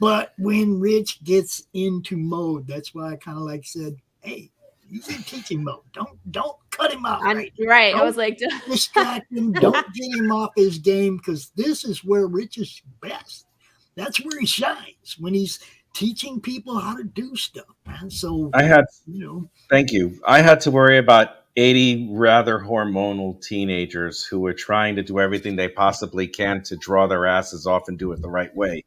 But when Rich gets into mode, that's why I kind of said, "Hey, he's in teaching mode. Don't cut him out." Right. I was like, distract him. Don't get him off his game, because this is where Rich is best. That's where he shines, when he's teaching people how to do stuff, man. So thank you. I had to worry about 80 rather hormonal teenagers who are trying to do everything they possibly can to draw their asses off and do it the right way.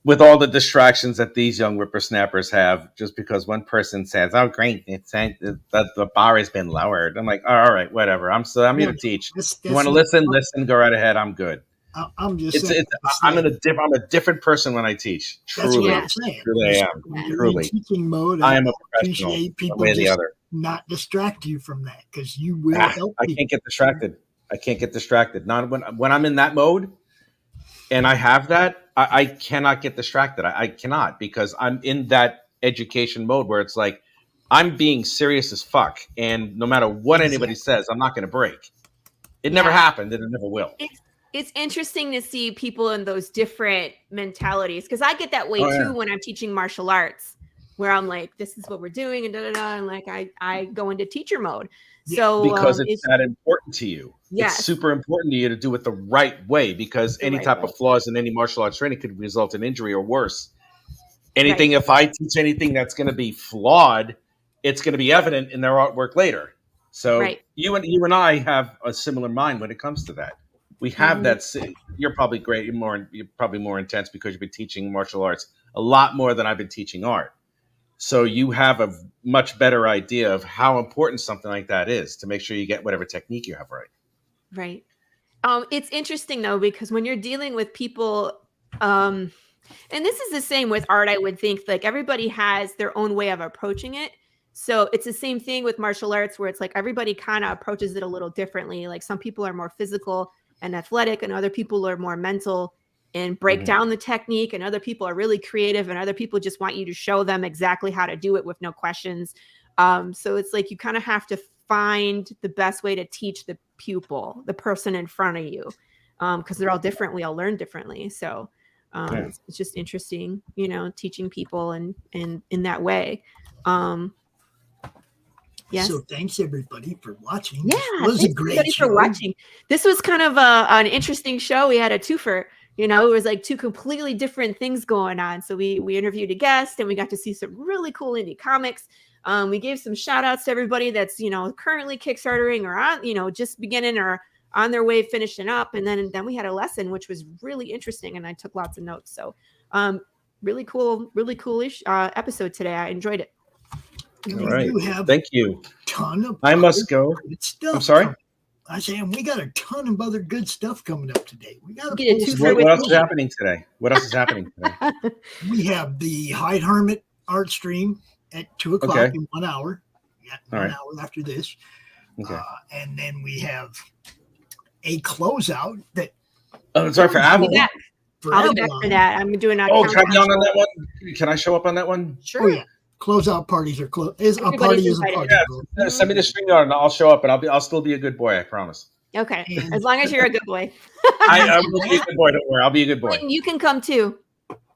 With all the distractions that these young whippersnappers have, just because one person says, "Oh, great, the bar has been lowered." I'm like, all right, whatever. I'm here to teach. You want to listen? Listen. Go right ahead. I'm good. I'm just saying. I'm a different person when I teach. Truly, that's what I'm saying. truly I am. When you're Truly, in teaching mode, I am a professional. Appreciate people One way or the just other. not distract you from that, because you will help. I can't get distracted. I can't get distracted. Not when I'm in that mode, and I have that. I cannot get distracted. I cannot, because I'm in that education mode where it's like I'm being serious as fuck, and no matter what anybody says, I'm not going to break. It never happened, and it never will. It's interesting to see people in those different mentalities, because I get that way too when I'm teaching martial arts, where I'm like, this is what we're doing, and and like I go into teacher mode. So because it's that important to you. Yes. It's super important to you to do it the right way, because any type of flaws in any martial arts training could result in injury or worse. Anything, if I teach anything that's going to be flawed, it's going to be evident in their artwork later. So you and I have a similar mind when it comes to that. We have that. You're probably great. You're probably more intense because you've been teaching martial arts a lot more than I've been teaching art. So you have a much better idea of how important something like that is to make sure you get whatever technique you have right. Right. It's interesting though, because when you're dealing with people, and this is the same with art, I would think, like everybody has their own way of approaching it. So it's the same thing with martial arts, where it's like everybody kind of approaches it a little differently. Like some people are more physical and athletic, and other people are more mental and break down the technique, and other people are really creative, and other people just want you to show them exactly how to do it with no questions. So it's like you kind of have to find the best way to teach the pupil, the person in front of you, because they're all different. We all learn differently. So it's just interesting, teaching people and in that way. Yes. So thanks everybody for watching. Yeah, this was a great show. For watching. This was kind of an interesting show. We had a twofer. It was like two completely different things going on. So we interviewed a guest, and we got to see some really cool indie comics. We gave some shout outs to everybody that's, currently Kickstartering or on, just beginning or on their way finishing up. And then we had a lesson, which was really interesting, and I took lots of notes. So really coolish episode today. I enjoyed it. All right. Thank you. Ton of I must go. Stuff. I'm sorry? I say, we got a ton of other good stuff coming up today. We got what else is happening today? What else is happening today? We have the Hyde Hermit art stream at 2:00 in 1 hour. Yeah, one hour after this. Okay. And then we have a closeout that. Oh, sorry for Avalon. I'll be back for that. I'm doing a. Oh, can I be on that one? Can I show up on that one? Sure. Oh, yeah. Closeout parties are closed. A party is a party. Yeah, send me the StreamYard and I'll show up, and I'll still be a good boy. I promise. Okay, as long as you're a good boy. I will be a good boy. Don't worry, I'll be a good boy. You can come too.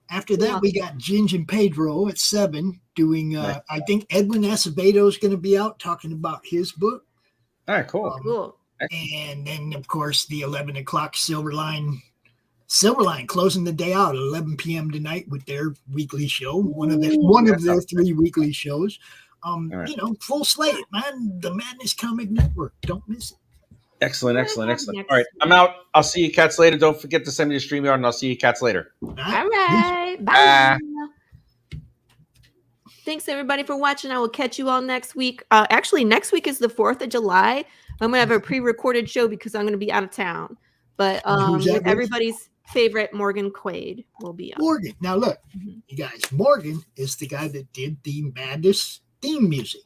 After that, we got Ginge and Pedro at 7 doing. I think Edwin Acevedo is going to be out talking about his book. All right, cool. Cool. And then, of course, the 11 o'clock Silverline closing the day out at 11 p.m. tonight with their weekly show, one of their 3 weekly shows. Full slate, man. The Madness Comic Network. Don't miss it. Excellent. All right, I'm out. I'll see you cats later. Don't forget to send me the StreamYard, and I'll see you cats later. All right. Bye. Thanks, everybody, for watching. I will catch you all next week. Actually, next week is the 4th of July. I'm going to have a pre-recorded show because I'm going to be out of town. But everybody's favorite Morgan Quaid will be on. Morgan. Now, look, you guys, Morgan is the guy that did the Madness theme music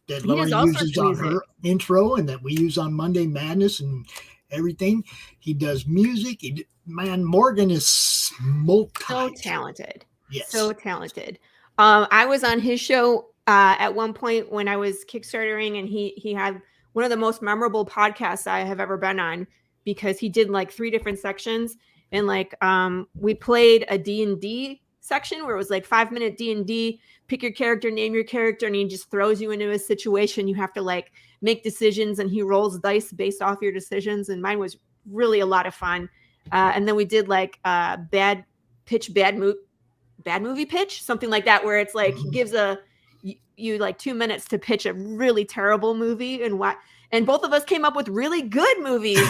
that Laurie uses on her intro and that we use on Monday Madness and everything. He does music. Morgan is so talented. Yes. So talented. I was on his show at one point when I was Kickstartering, and he had one of the most memorable podcasts I have ever been on, because he did like 3 different sections. And like we played a D&D section where it was like 5-minute D&D, pick your character, name your character, and he just throws you into a situation. You have to like make decisions, and he rolls dice based off your decisions. And mine was really a lot of fun. And then we did like bad movie pitch, something like that, where it's like he gives you like 2 minutes to pitch a really terrible movie and both of us came up with really good movies.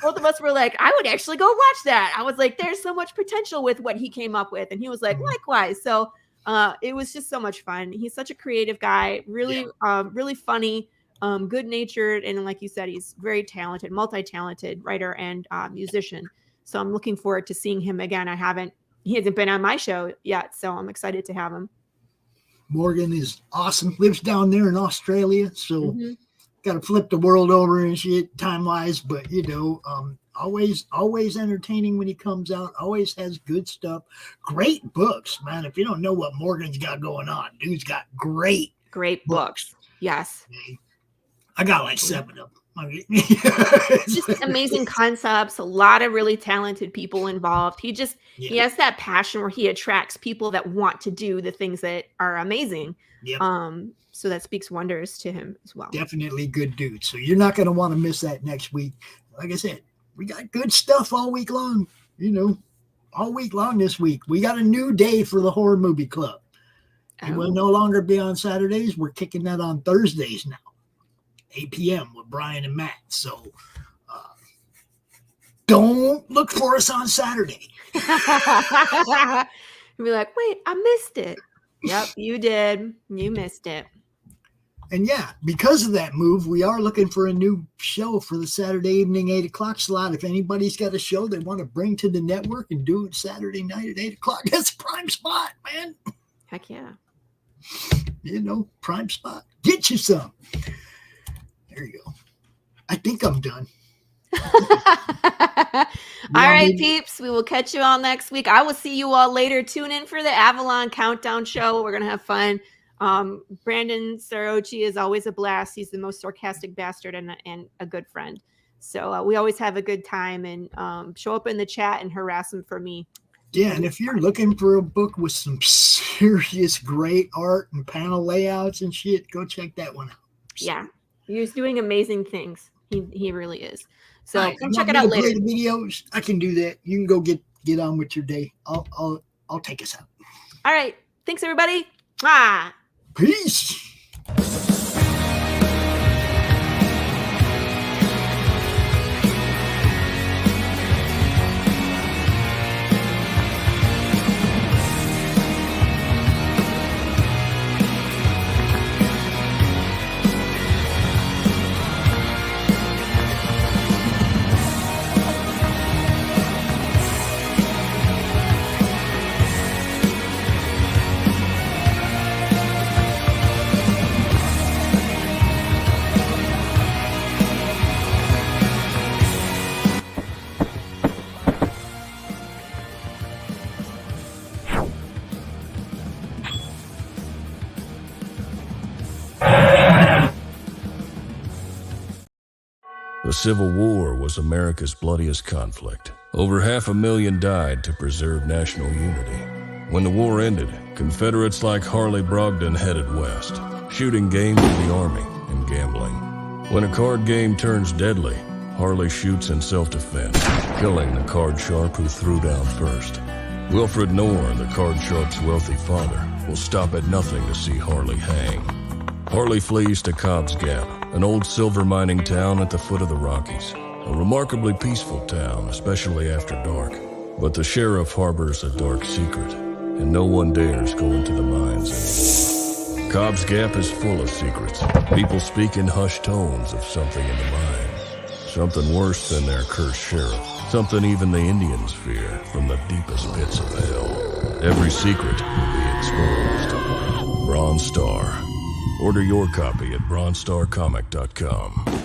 Both of us were like, I would actually go watch that. I was like, there's so much potential with what he came up with. And he was like, likewise. So it was just so much fun. He's such a creative guy, really, really funny, good natured. And like you said, he's very talented, multi-talented writer and musician. So I'm looking forward to seeing him again. He hasn't been on my show yet. So I'm excited to have him. Morgan is awesome. Lives down there in Australia. So got to flip the world over and shit time-wise. But, always entertaining when he comes out. Always has good stuff. Great books, man. If you don't know what Morgan's got going on, dude's got great books. Yes. I got like 7 of them. Just amazing concepts, a lot of really talented people involved. He has that passion where he attracts people that want to do the things that are amazing. So that speaks wonders to him as well. Definitely good dude. So you're not going to want to miss that next week. Like I said, we got good stuff all week long, all week long this week. We got a new day for the Horror Movie Club. It will no longer be on Saturdays. We're kicking that on Thursdays now. 8 p.m. with Brian and Matt. So don't look for us on Saturday. You'll be like, wait, I missed it. Yep, you did. You missed it. And because of that move, we are looking for a new show for the Saturday evening 8 o'clock slot. If anybody's got a show they want to bring to the network and do it Saturday night at 8 o'clock, that's a prime spot, man. Heck yeah. Prime spot. Get you some. There you go. I think I'm done. All right, peeps. We will catch you all next week. I will see you all later. Tune in for the Avalon Countdown show. We're going to have fun. Brandon Sarocci is always a blast. He's the most sarcastic bastard and a good friend. So we always have a good time and show up in the chat and harass him for me. Yeah, and if you're looking for a book with some serious great art and panel layouts and shit, go check that one out. Yeah. He's doing amazing things. He really is. So come check it out later. The videos, I can do that. You can go get on with your day. I'll take us out. All right. Thanks, everybody. Peace. The Civil War was America's bloodiest conflict. Over 500,000 died to preserve national unity. When the war ended, Confederates like Harley Brogdon headed west, shooting game for the Army and gambling. When a card game turns deadly, Harley shoots in self-defense, killing the card sharp who threw down first. Wilfred Knorr, the card sharp's wealthy father, will stop at nothing to see Harley hang. Harley flees to Cobb's Gap, an old silver mining town at the foot of the Rockies. A remarkably peaceful town, especially after dark. But the sheriff harbors a dark secret, and no one dares go into the mines anymore. Cobb's Gap is full of secrets. People speak in hushed tones of something in the mines. Something worse than their cursed sheriff. Something even the Indians fear from the deepest pits of hell. Every secret will be exposed. Bronze Star. Order your copy at bronzestarcomic.com.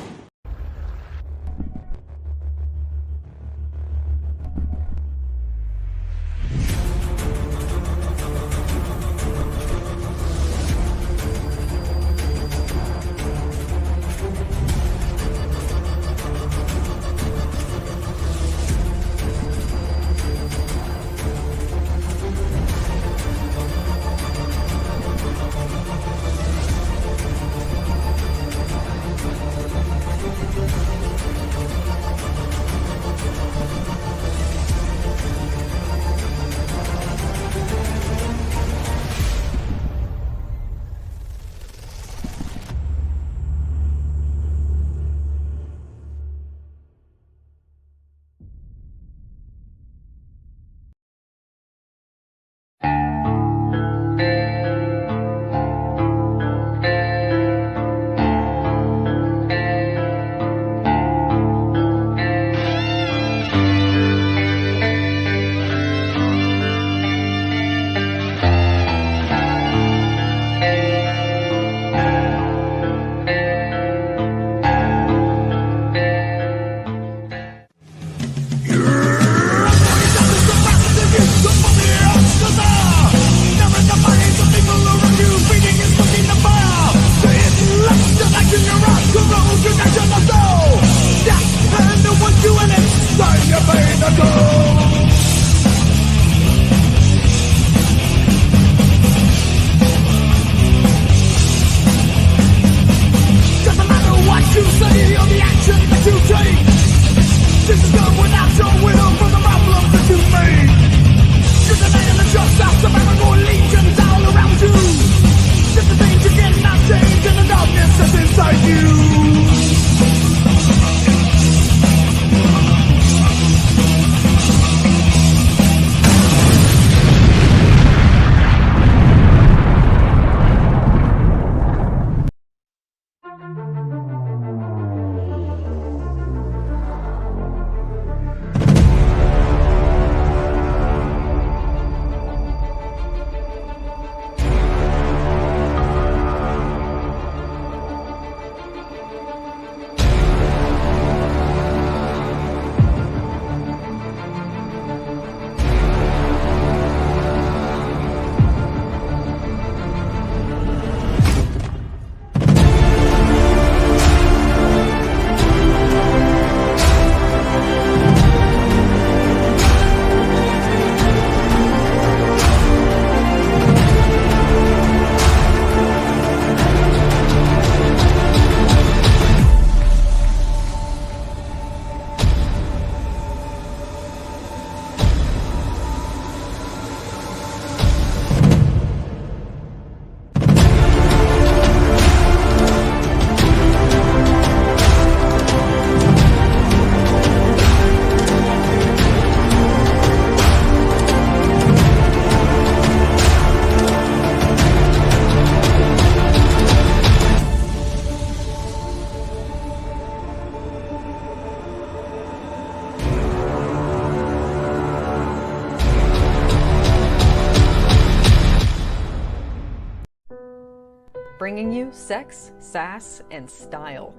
bringing you sex, sass, and style.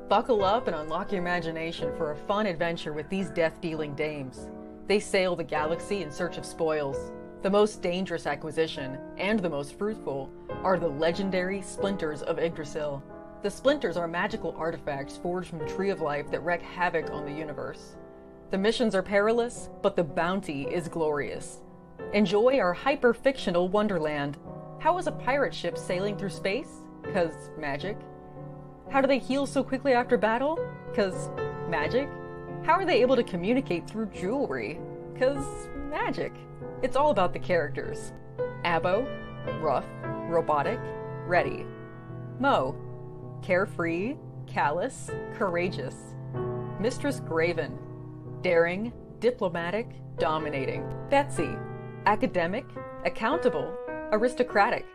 Buckle up and unlock your imagination for a fun adventure with these death-dealing dames. They sail the galaxy in search of spoils. The most dangerous acquisition, and the most fruitful, are the legendary Splinters of Yggdrasil. The Splinters are magical artifacts forged from the Tree of Life that wreak havoc on the universe. The missions are perilous, but the bounty is glorious. Enjoy our hyper-fictional wonderland. How is a pirate ship sailing through space? 'Cause magic. How do they heal so quickly after battle? 'Cause magic. How are they able to communicate through jewelry? 'Cause magic. It's all about the characters. Abo, rough, robotic, ready. Mo, carefree, callous, courageous. Mistress Graven, daring, diplomatic, dominating. Betsy, academic, accountable, aristocratic.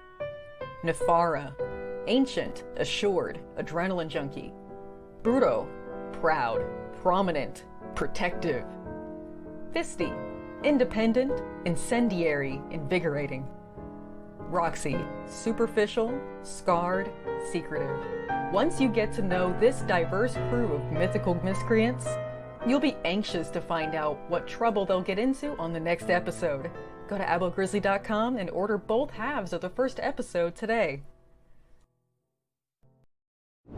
Nefara, ancient, assured, adrenaline junkie. Bruto, proud, prominent, protective. Fisty, independent, incendiary, invigorating. Roxy, superficial, scarred, secretive. Once you get to know this diverse crew of mythical miscreants, you'll be anxious to find out what trouble they'll get into on the next episode. Go to abogrizzly.com and order both halves of the first episode today.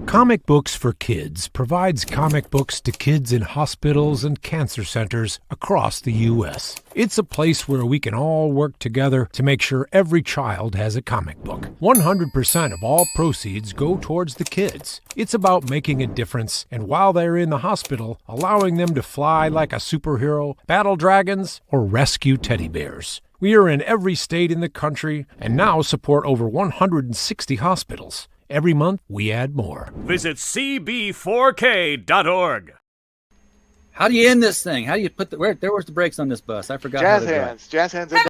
Comic Books for Kids provides comic books to kids in hospitals and cancer centers across the U.S. It's a place where we can all work together to make sure every child has a comic book. 100% of all proceeds go towards the kids. It's about making a difference, and while they're in the hospital, allowing them to fly like a superhero, battle dragons, or rescue teddy bears. We are in every state in the country and now support over 160 hospitals. Every month, we add more. Visit cb4k.org. How do you end this thing? How do you put the where's the brakes on this bus? I forgot. Jazz hands. Jazz hands.